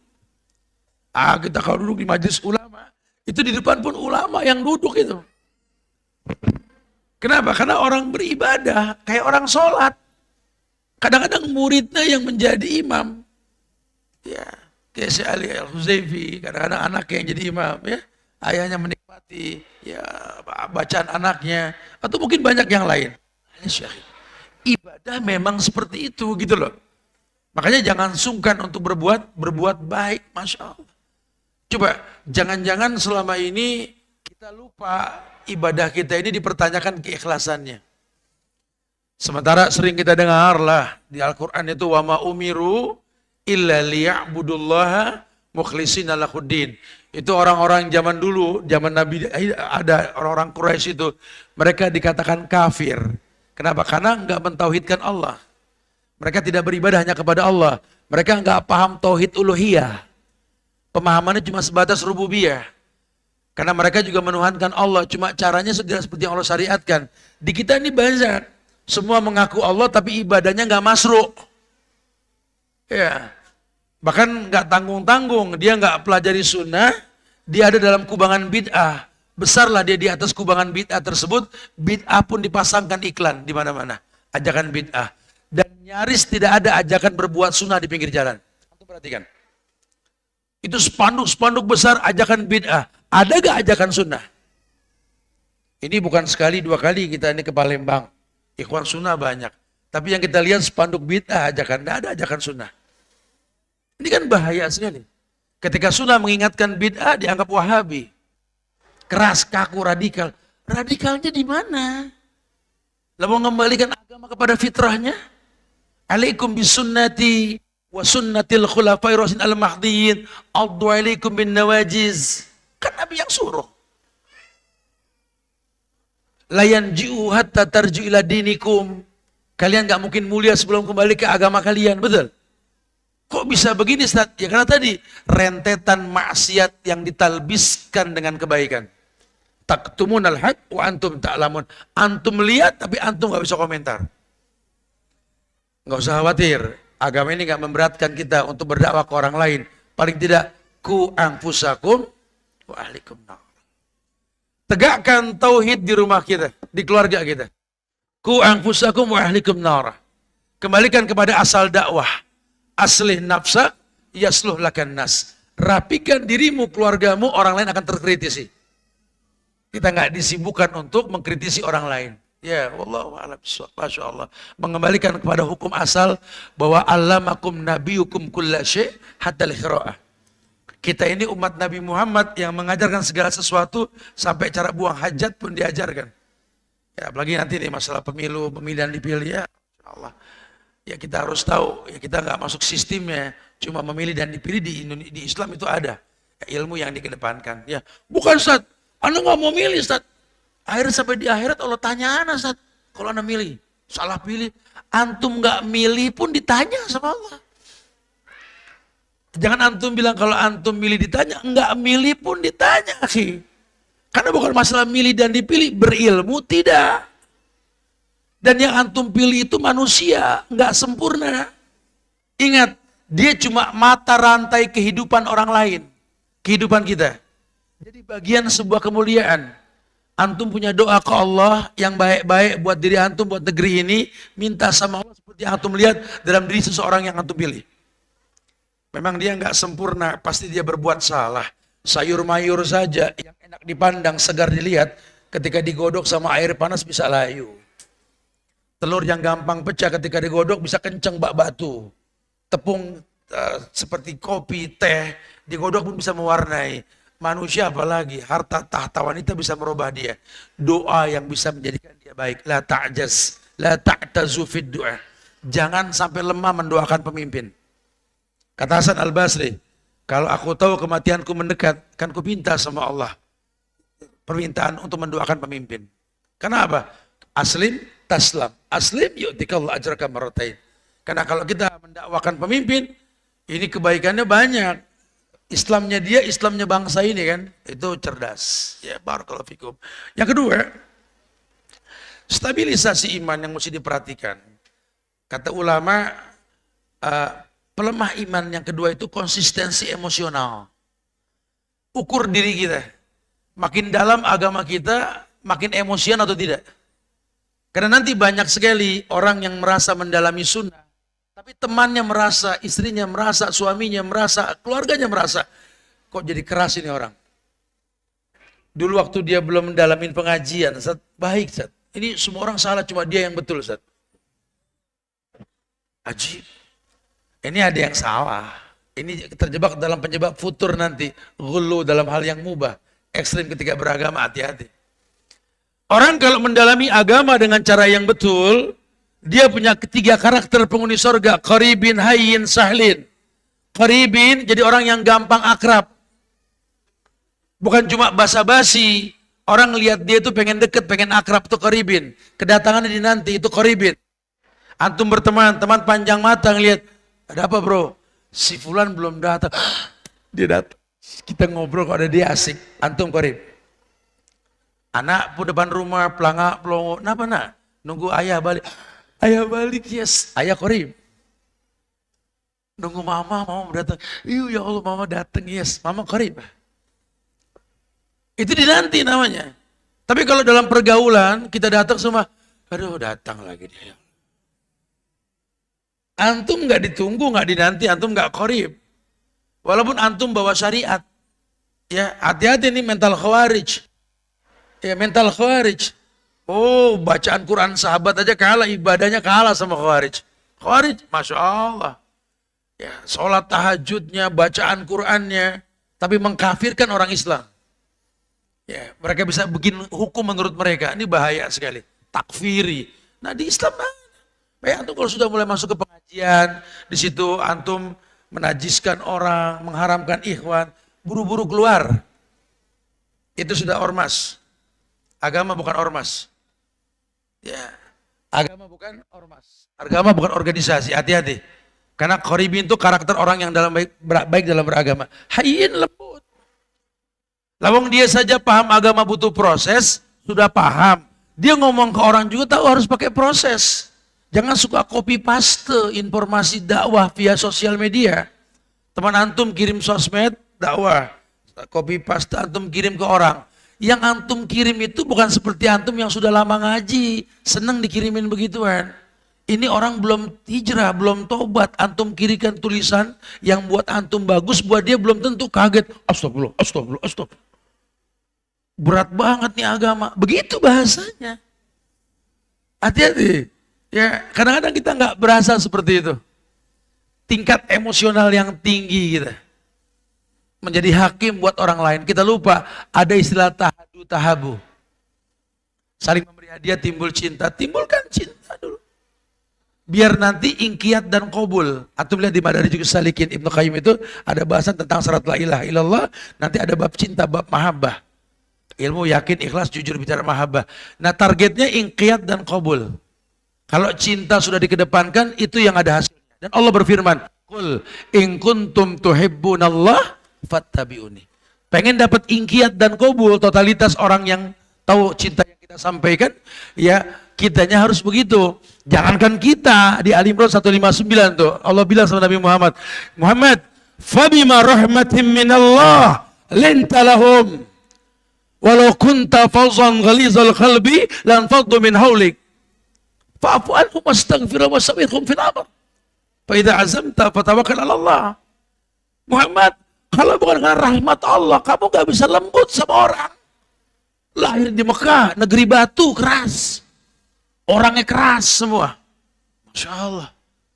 Kita kalau duduk di majelis ulama, itu di depan pun ulama yang duduk itu. Kenapa? Karena orang beribadah, kayak orang sholat. Kadang-kadang muridnya yang menjadi imam. Ya, kayak si Ali Al-Huzaifi, kadang-kadang anaknya yang jadi imam. Ya, ayahnya menikmati ya bacaan anaknya. Atau mungkin banyak yang lain. Ibadah memang seperti itu gitu loh. Makanya jangan sungkan untuk berbuat baik, Masya Allah. Coba, jangan-jangan selama ini kita lupa ibadah kita ini dipertanyakan keikhlasannya. Sementara sering kita dengar lah di Al-Quran itu wa ma umiru illa liya'budullaha mukhlishina lahuddin. Itu orang-orang zaman dulu, zaman Nabi, ada orang-orang Quraisy itu, mereka dikatakan kafir. Kenapa? Karena enggak mentauhidkan Allah. Mereka tidak beribadah hanya kepada Allah. Mereka enggak paham tauhid uluhiyah. Pemahamannya cuma sebatas rububiyah. Karena mereka juga menuhankan Allah, cuma caranya seperti yang Allah syariatkan. Di kita ini banyak, semua mengaku Allah tapi ibadahnya enggak masruk. Ya. Bahkan enggak tanggung-tanggung, dia enggak pelajari sunnah, dia ada dalam kubangan bid'ah. Besarlah dia di atas kubangan bid'ah tersebut, bid'ah pun dipasangkan iklan di mana-mana. Ajakan bid'ah. Dan nyaris tidak ada ajakan berbuat sunnah di pinggir jalan. Perhatikan. Itu spanduk-spanduk besar ajakan bid'ah. Ada gak ajakan sunnah? Ini bukan sekali, dua kali kita ini ke Palembang. Ikhwan sunnah banyak. Tapi yang kita lihat spanduk bid'ah ajakan. Gak ada ajakan sunnah. Ini kan bahaya sekali. Ketika sunnah mengingatkan bid'ah dianggap wahabi. Keras, kaku, radikal. Radikalnya di mana? Lah mau mengembalikan agama kepada fitrahnya? Alaikum bisunnati wa sunnatil khulafai rasyidin al-mahdiyyin addu alaikum bin nawajiz. Kan Nabi yang suruh. La yanji'u hatta tarji'u ila dinikum. Kalian gak mungkin mulia sebelum kembali ke agama kalian, betul? Kok bisa begini, Ustaz? Ya karena tadi rentetan maksiat yang ditalbiskan dengan kebaikan. Taktumunal haq wa antum ta'lamun. Antum lihat tapi antum gak bisa komentar. Gak usah khawatir. Agama ini gak memberatkan kita untuk berdakwah ke orang lain. Paling tidak ku anfusakum wa ahlikum nar. Tegakkan tauhid di rumah kita, di keluarga kita. Ku anfusakum wa ahlikum nar. Kembalikan kepada asal dakwah. Aslih nafsa yasluh lakan nas. Rapikan dirimu, keluargamu, orang lain akan terkritisi. Kita nggak disibukkan untuk mengkritisi orang lain. Ya, wallahu a'lam bishawab. Masya Allah. Mengembalikan kepada hukum asal bahwa allamakum nabiyukum kulla syai' hatta al-qira'ah. Kita ini umat Nabi Muhammad yang mengajarkan segala sesuatu sampai cara buang hajat pun diajarkan. Ya, apalagi nanti nih masalah pemilu, pemilihan dipilih ya, Allah. Ya kita harus tahu, ya kita nggak masuk sistemnya, cuma memilih dan dipilih di Islam itu ada ya, ilmu yang dikedepankan. Ya, bukan Ustaz, Anda nggak mau milih Ustaz. Akhirnya sampai di akhirat Allah tanya Anda Ustaz, kalau Anda milih, salah pilih, antum nggak milih pun ditanya sama Allah. Jangan antum bilang kalau antum milih ditanya, nggak milih pun ditanya sih. Karena bukan masalah milih dan dipilih, berilmu tidak. Dan yang antum pilih itu manusia, nggak sempurna. Ingat, dia cuma mata rantai kehidupan orang lain. Kehidupan kita. Jadi bagian sebuah kemuliaan. Antum punya doa ke Allah yang baik-baik buat diri antum, buat negeri ini. Minta sama Allah seperti yang antum lihat dalam diri seseorang yang antum pilih. Memang dia nggak sempurna, pasti dia berbuat salah. Sayur mayur saja yang enak dipandang, segar dilihat, ketika digodok sama air panas bisa layu. Telur yang gampang pecah ketika digodok bisa kenceng bak batu. Tepung seperti kopi, teh, digodok pun bisa mewarnai. Manusia apalagi, harta tahta wanita bisa merubah dia. Doa yang bisa menjadikan dia baik. La ta'jaz, la ta'tazu fid du'a. Jangan sampai lemah mendoakan pemimpin. Kata Hasan Al-Basri, kalau aku tahu kematianku mendekat, kan ku minta sama Allah permintaan untuk mendoakan pemimpin. Kenapa? Aslim taslam. Aslim yu'tikallahu ajraka marratain. Karena kalau kita mendakwakan pemimpin, ini kebaikannya banyak. Islamnya dia, Islamnya bangsa ini kan, itu cerdas. Ya, barakallahu fikum. Yang kedua, stabilisasi iman yang mesti diperhatikan. Kata ulama, pelemah iman yang kedua itu konsistensi emosional. Ukur diri kita. Makin dalam agama kita, makin emosian atau tidak. Karena nanti banyak sekali orang yang merasa mendalami sunnah. Tapi temannya merasa, istrinya merasa, suaminya merasa, keluarganya merasa. Kok jadi keras ini orang? Dulu waktu dia belum mendalamin pengajian, Ustaz, baik Ustaz. Ini semua orang salah, cuma dia yang betul Ustaz. Ajib. Ini ada yang salah. Ini terjebak dalam penyebab futur nanti. Ghulu dalam hal yang mubah. Ekstrim ketika beragama, hati-hati. Orang kalau mendalami agama dengan cara yang betul, dia punya ketiga karakter penghuni surga. Qaribin, hayyin, sahlin. Qaribin, jadi orang yang gampang akrab. Bukan cuma basa-basi. Orang lihat dia itu pengen deket, pengen akrab, itu qaribin. Kedatangannya dinanti, itu qaribin. Antum berteman, teman panjang mata ngelihat, ada apa bro? Si fulan belum datang. Dia datang. Kita ngobrol kok ada dia asik. Antum qarib. Anak pun depan rumah, pelangak, pelongo. Kenapa nak? Nunggu ayah balik. Ayah balik, yes. Ayah qarib. Nunggu mama datang. Iya ya Allah, mama datang, yes. Mama qarib. Itu dinanti namanya. Tapi kalau dalam pergaulan, kita datang semua. Aduh, datang lagi dia. Antum nggak ditunggu, nggak dinanti, antum nggak qarib. Walaupun antum bawa syariat. Ya, hati-hati nih mental khawarij. Ya, mental khawarij. Oh, bacaan Quran sahabat aja kalah, ibadahnya kalah sama khawarij. Khawarij, Masya Allah. Ya, sholat tahajudnya, bacaan Qurannya, tapi mengkafirkan orang Islam. Ya, mereka bisa bikin hukum menurut mereka. Ini bahaya sekali. Takfiri. Nah, di Islam baik, antum kalau sudah mulai masuk ke pengajian, di situ antum menajiskan orang, mengharamkan ikhwan, buru-buru keluar. Itu sudah ormas. Agama bukan ormas. Ya, agama bukan ormas. Agama bukan organisasi. Hati-hati. Karena qaribin itu karakter orang yang dalam baik dalam beragama. Hayyin, lembut. Lawang dia saja paham agama butuh proses, sudah paham. Dia ngomong ke orang juga tahu harus pakai proses. Jangan suka copy paste informasi dakwah via sosial media. Teman antum kirim sosmed dakwah, copy paste antum kirim ke orang. Yang antum kirim itu bukan seperti antum yang sudah lama ngaji, seneng dikirimin begituan. Ini orang belum hijrah, belum tobat, antum kirikan tulisan yang buat antum bagus, buat dia belum tentu kaget. Astagfirullah, astagfirullah, astagfirullah. Berat banget nih agama, begitu bahasanya. Hati-hati. Ya, kadang-kadang kita nggak berasa seperti itu. Tingkat emosional yang tinggi kita. Menjadi hakim buat orang lain. Kita lupa ada istilah tahadu tahabu. Saling memberi hadiah timbul cinta. Timbulkan cinta dulu. Biar nanti ingkiat dan qabul. Antum lihat di Madarij Salikin Ibnu Qayyim itu ada bahasan tentang syarat la ilaha illallah. Nanti ada bab cinta, bab mahabbah. Ilmu, yakin, ikhlas, jujur, bicara, mahabbah. Nah targetnya ingkiat dan qabul. Kalau cinta sudah dikedepankan, itu yang ada hasilnya. Dan Allah berfirman, Qul in kuntum tuhibbunallah fattabi'uni. Pengen dapat ingkiat dan qabul, totalitas orang yang tahu cinta yang kita sampaikan, ya kitanya harus begitu. Jangankan kita, di Ali Imran 159 tuh, Allah bilang sama Nabi Muhammad, Muhammad, fabima rahmatin minallah linta lahum. Walau kunta fawzan ghalizal qalbi lan faddu min haulik. Fa'fu anhum wastaghfir wasabirhum fil amr. Fa idza azamta fatawakkal 'ala Allah. Muhammad, kalau bukan karena rahmat Allah, kamu gak bisa lembut sama orang. Lahir di Mekah, negeri batu, keras. Orangnya keras semua. Masya Allah.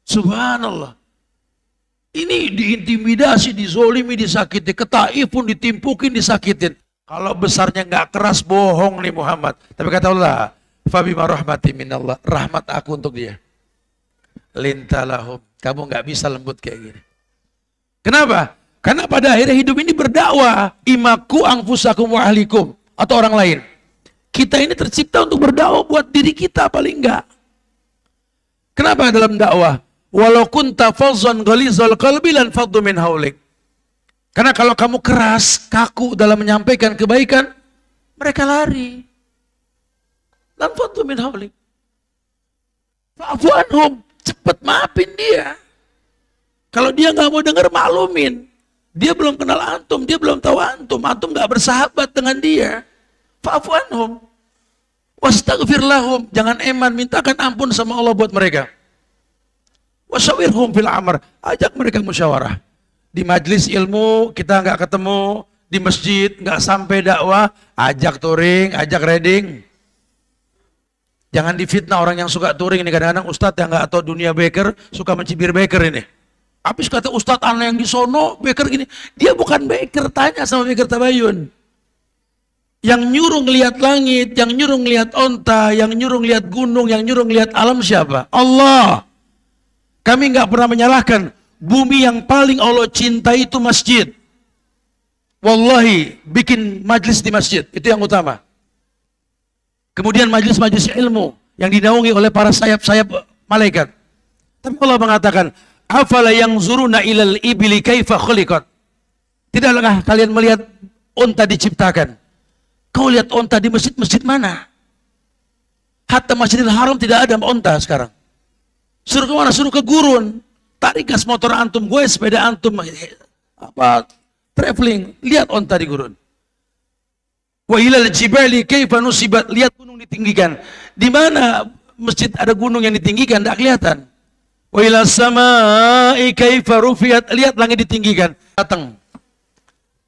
Subhanallah. Ini diintimidasi, dizolimi, disakiti. Ke Taif pun ditimpukin, disakitin. Kalau besarnya nggak keras, bohong nih Muhammad. Tapi kata Allah, fabima rahmati minallah, rahmat aku untuk dia. Lintalahum, kamu nggak bisa lembut kayak gini. Kenapa? Karena pada akhirnya hidup ini berdakwah. Imaku anfusakum wa ahlikum, atau orang lain. Kita ini tercipta untuk berdakwah buat diri kita paling enggak. Kenapa dalam dakwah? Walau kunta fazzan ghalizal qalbi lan faddu min haulik. Karena kalau kamu keras, kaku dalam menyampaikan kebaikan, mereka lari. Lan faddu min haulik. Fa'fu anhum, cepat maafin dia. Kalau dia nggak mau dengar, maklumin. Dia belum kenal antum, dia belum tahu antum nggak bersahabat dengan dia. Fa'fu anhum. Wastaghfir lahum, jangan eman, mintakan ampun sama Allah buat mereka. Wasyawirhum fil amr, ajak mereka musyawarah. Di majelis ilmu kita nggak ketemu, di masjid nggak sampai dakwah, ajak touring, ajak reading. Jangan difitnah orang yang suka touring ini. Kadang-kadang ustadz yang nggak tahu dunia baker suka mencibir baker ini. Habis kata ustadz anak yang di sono baker gini, dia bukan baker, tanya sama baker Tabayun. Yang nyuruh ngelihat langit, yang nyuruh ngelihat onta, yang nyuruh ngelihat gunung, yang nyuruh ngelihat alam siapa? Allah. Kami nggak pernah menyalahkan. Bumi yang paling Allah cintai itu masjid. Wallahi, bikin majlis di masjid, itu yang utama. Kemudian majlis-majlis ilmu yang dinaungi oleh para sayap-sayap malaikat. Tapi Allah mengatakan, afala yanzuruna ilal ibli kaifa khuliqat. Tidakkah kalian melihat unta diciptakan? Kau lihat unta di masjid-masjid mana? Hatta Masjidil Haram tidak ada unta sekarang. Suruh ke mana? Suruh ke gurun. Tarik gas motor antum, gue sepeda antum, traveling, lihat onta di gurun. Wa ilal jibali kaifa nusibat, lihat gunung ditinggikan. Di mana masjid ada gunung yang ditinggikan, tidak kelihatan. Wa ilal samai kaifa rufiat, lihat langit ditinggikan. Datang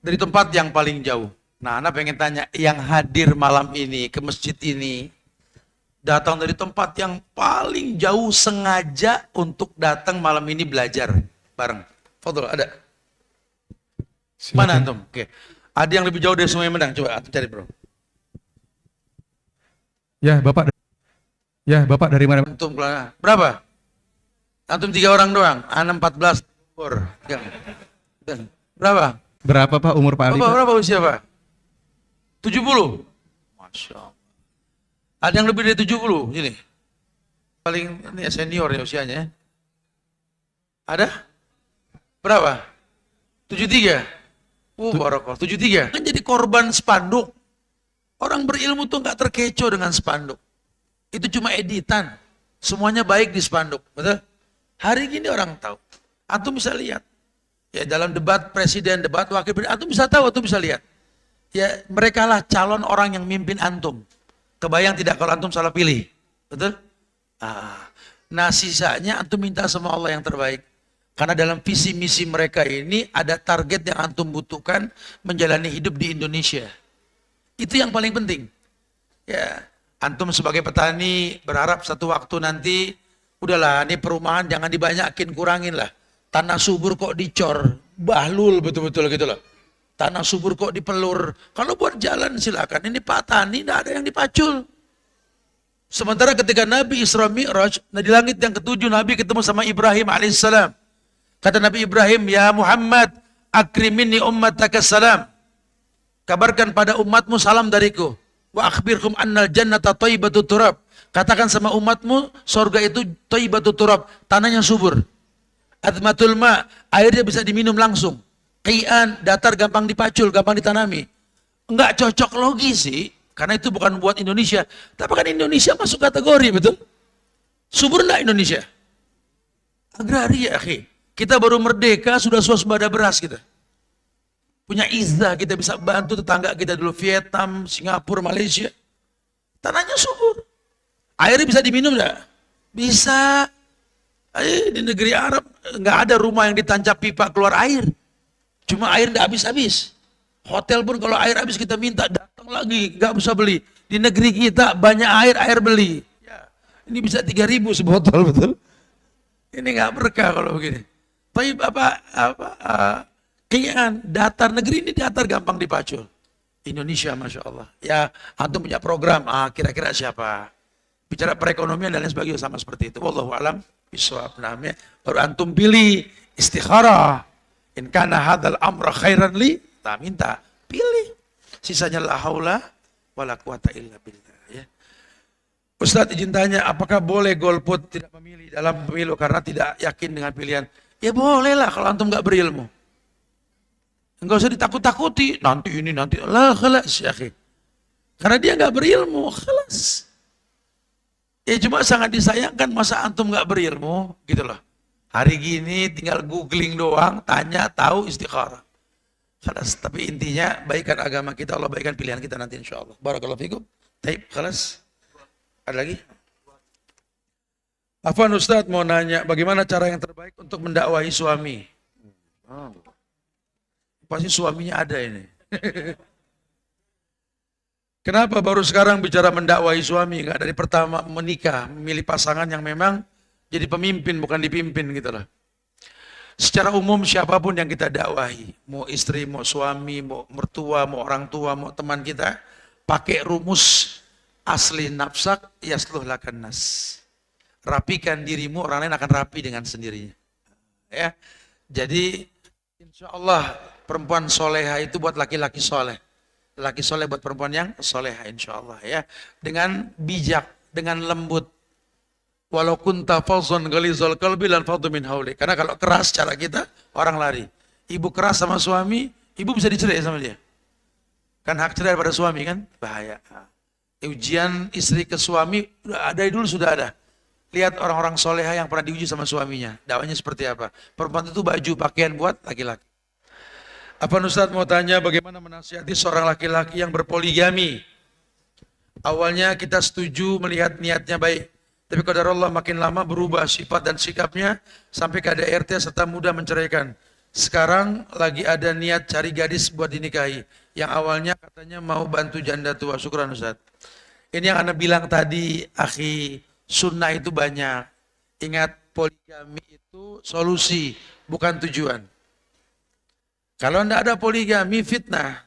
dari tempat yang paling jauh. Nah, Anda pengen tanya, yang hadir malam ini ke masjid ini, datang dari tempat yang paling jauh sengaja untuk datang malam ini belajar bareng. Fadol, ada? Silakan. Mana antum? Oke. Ada yang lebih jauh dari Sungai Medang? Coba antum cari, bro. Ya, Bapak. Ya, Bapak dari mana? Antum berapa? Antum 3 orang doang. Anak 14 umur. Berapa? Berapa Pak umur Pak Ali? Berapa usia Pak? 70. Masya Allah. Ada yang lebih dari 70 sini. Paling ini senior ya usianya. Ada? Berapa? 73. Barakallah. 73. Kan jadi korban spanduk. Orang berilmu tuh nggak terkecoh dengan spanduk. Itu cuma editan. Semuanya baik di spanduk. Betul? Hari gini orang tahu. Antum bisa lihat. Ya dalam debat presiden, debat wakil presiden, antum bisa tahu, antum bisa lihat. Ya mereka lah calon orang yang mimpin antum. Kebayang tidak kalau antum salah pilih? Betul? Nah sisanya antum minta sama Allah yang terbaik. Karena dalam visi misi mereka ini ada target yang antum butuhkan menjalani hidup di Indonesia. Itu yang paling penting. Ya, antum sebagai petani berharap satu waktu nanti udahlah ini perumahan jangan dibanyakin, kurangin lah. Tanah subur kok dicor, bahlul betul-betul gitu loh. Tanah subur kok dipelur. Kalau buat jalan silakan. Ini Pak Tani tidak ada yang dipacul. Sementara ketika Nabi Isra Mi'raj, di langit yang ketujuh Nabi ketemu sama Ibrahim alaihissalam. Kata Nabi Ibrahim, ya Muhammad, akrimini ummataka salam. Kabarkan pada umatmu salam dariku. Wa akhbirhum annal jannata thayyibatu turab. Katakan sama umatmu, surga itu thayyibatu turab, tanahnya subur. Admatul ma, airnya bisa diminum langsung. Qian, datar gampang dipacul, gampang ditanami. Enggak cocok logis sih, karena itu bukan buat Indonesia. Tapi kan Indonesia masuk kategori, betul? Subur enggak Indonesia? Agraria, akhi. Kita baru merdeka, sudah swasembada beras kita. Punya izzah, kita bisa bantu tetangga kita dulu. Vietnam, Singapura, Malaysia. Tanahnya subur. Airnya bisa diminum enggak? Bisa. Di negeri Arab, nggak ada rumah yang ditancap pipa keluar air. Cuma air nggak habis-habis. Hotel pun kalau air habis kita minta, datang lagi, nggak bisa beli. Di negeri kita banyak air beli. Ya, ini bisa 3.000 sebotol, betul? Ini nggak berkah kalau begini. Tapi kayaknya datar negeri ini datar gampang dipacul. Indonesia, masya Allah. Ya, antum punya program. Kira-kira siapa? Bicara perekonomian dan lain sebagainya sama seperti itu. Wallahu alam bisawab. Namanya baru antum pilih istikharah. In kana hadzal amra khairan li, tak minta, pilih. Sisanya la haula wala quwata illa billah, ya. Ustaz izin tanya, apakah boleh golput tidak memilih dalam pemilu karena tidak yakin dengan pilihan? Ya boleh lah kalau antum enggak berilmu. Enggak usah ditakut-takuti, nanti ini nanti lah, khalas ya akhi. Karena dia enggak berilmu, khalas. Ya cuma sangat disayangkan masa antum enggak berilmu, gitu loh. Hari gini tinggal googling doang, tanya, tahu, istikharah. Khalas, tapi intinya baikan agama kita, Allah baikan pilihan kita nanti insyaallah. Barakallahu fikum. Taib, khalas. Ada lagi? Afwan Ustadz mau nanya, bagaimana cara yang terbaik untuk mendakwahi suami? Pasti suaminya ada ini. Kenapa baru sekarang bicara mendakwahi suami? Enggak dari pertama menikah, memilih pasangan yang memang jadi pemimpin, bukan dipimpin gitu lah. Secara umum siapapun yang kita dakwahi, mau istri, mau suami, mau mertua, mau orang tua, mau teman kita, pakai rumus asli nafsak yasluh lakan nas. Rapikan dirimu, orang lain akan rapi dengan sendirinya. Ya, jadi insya Allah perempuan soleha itu buat laki-laki soleh. Laki soleh buat perempuan yang soleha insya Allah ya. Dengan bijak, dengan lembut. Walau kunta falzon ghalizal qalbi lan faddu min hauli. Karena kalau keras cara kita, orang lari. Ibu keras sama suami, ibu bisa dicerai sama dia. Kan hak cerai pada suami kan? Bahaya. Ujian istri ke suami, dari dulu sudah ada. Lihat orang-orang soleha yang pernah diuji sama suaminya. Dakwanya seperti apa? Perempuan itu baju, pakaian buat laki-laki. Apa Ustaz mau tanya bagaimana menasihati seorang laki-laki yang berpoligami? Awalnya kita setuju melihat niatnya baik. Tapi qadar Allah makin lama berubah sifat dan sikapnya sampai ke KDRT serta mudah menceraikan. Sekarang lagi ada niat cari gadis buat dinikahi. Yang awalnya katanya mau bantu janda tua. Syukran Ustaz. Ini yang Anda bilang tadi, akhi, sunnah itu banyak. Ingat, poligami itu solusi, bukan tujuan. Kalau tidak ada poligami, fitnah.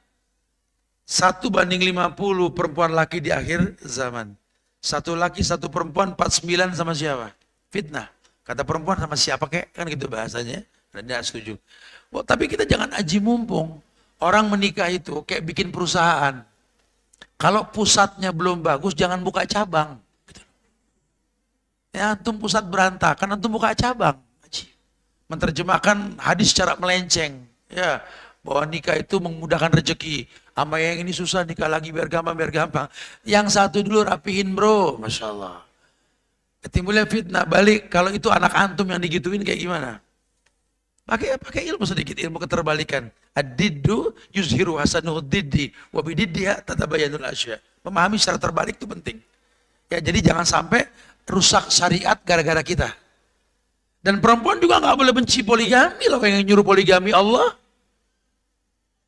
1:50 perempuan laki di akhir zaman. Satu laki, satu perempuan, 49 sama siapa? Fitnah. Kata perempuan sama siapa kek? Kan gitu bahasanya. Dan tidak setuju. Tapi kita jangan aji mumpung. Orang menikah itu kayak bikin perusahaan. Kalau pusatnya belum bagus, jangan buka cabang. Gitu. Ya, antum pusat berantakan, antum buka cabang. Menerjemahkan hadis secara melenceng. Ya, bahwa nikah itu memudahkan rezeki. Sama yang ini susah nikah lagi biar gampang. Yang satu dulu rapihin bro, Masya Allah. Timbulnya fitnah balik, kalau itu anak antum yang digituin kayak gimana? Pakai ilmu sedikit, ilmu keterbalikan. Ad-diddu yuzhiru hasanuhu diddi wa bididdiha tatabayyanul asya. Memahami secara terbalik itu penting. Ya, jadi jangan sampai rusak syariat gara-gara kita. Dan perempuan juga nggak boleh benci poligami loh, yang nyuruh poligami Allah.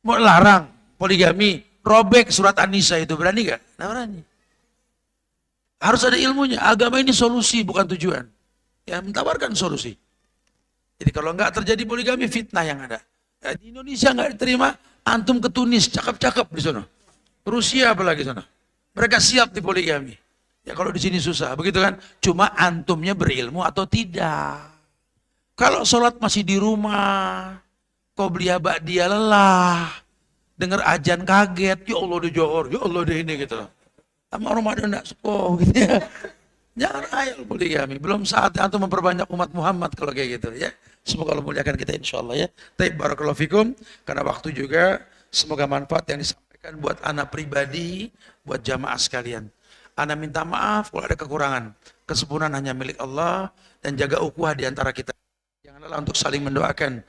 Mau larang poligami, robek surat An-Nisa itu, berani gak? Nah, berani. Harus ada ilmunya. Agama ini solusi bukan tujuan. Ya, mentawarkan solusi. Jadi kalau nggak terjadi poligami, fitnah yang ada. Ya, di Indonesia nggak diterima, antum ke Tunis, cakep-cakep di sana. Rusia apalagi sana. Mereka siap di poligami. Ya kalau di sini susah, begitu kan? Cuma antumnya berilmu atau tidak. Kalau sholat masih di rumah, qobliyah ba'diyah lelah, dengar ajan kaget, ya Allah di Johor, ya Allah di ini gitu. Sama Ramadan enggak sekolah gitu ya. Jangan ayal poligami. Belum saatnya antum memperbanyak umat Muhammad kalau kayak gitu ya. Semoga Allah muliakan kita insyaallah ya. Taib barakallahu fikum. Karena waktu juga, semoga manfaat yang disampaikan buat anak pribadi, buat jamaah sekalian. Ana minta maaf kalau ada kekurangan. Kesempurnaan hanya milik Allah dan jaga ukhuwah di antara kita. Jangan lelah untuk saling mendoakan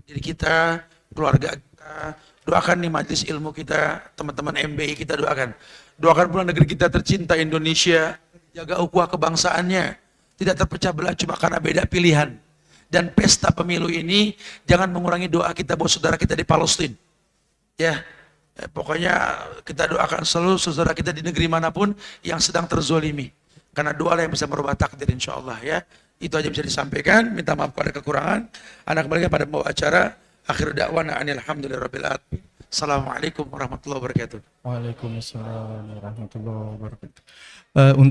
diri kita, keluarga kita, doakan nih majelis ilmu kita, teman-teman MBI kita doakan. Doakan pula negeri kita tercinta Indonesia, jaga ukhuwah kebangsaannya, tidak terpecah belah cuma karena beda pilihan. Dan pesta pemilu ini jangan mengurangi doa kita buat saudara kita di Palestina. Ya, pokoknya kita doakan selalu saudara kita di negeri manapun yang sedang terzolimi. Karena doa yang bisa merubah takdir insyaallah ya. Itu aja bisa disampaikan, minta maaf pada kekurangan. Anak kembali pada pembawa acara. Akhir dakwana alhamdulillahirabbil alamin. Assalamualaikum warahmatullahi wabarakatuh. Waalaikumsalam warahmatullahi wabarakatuh.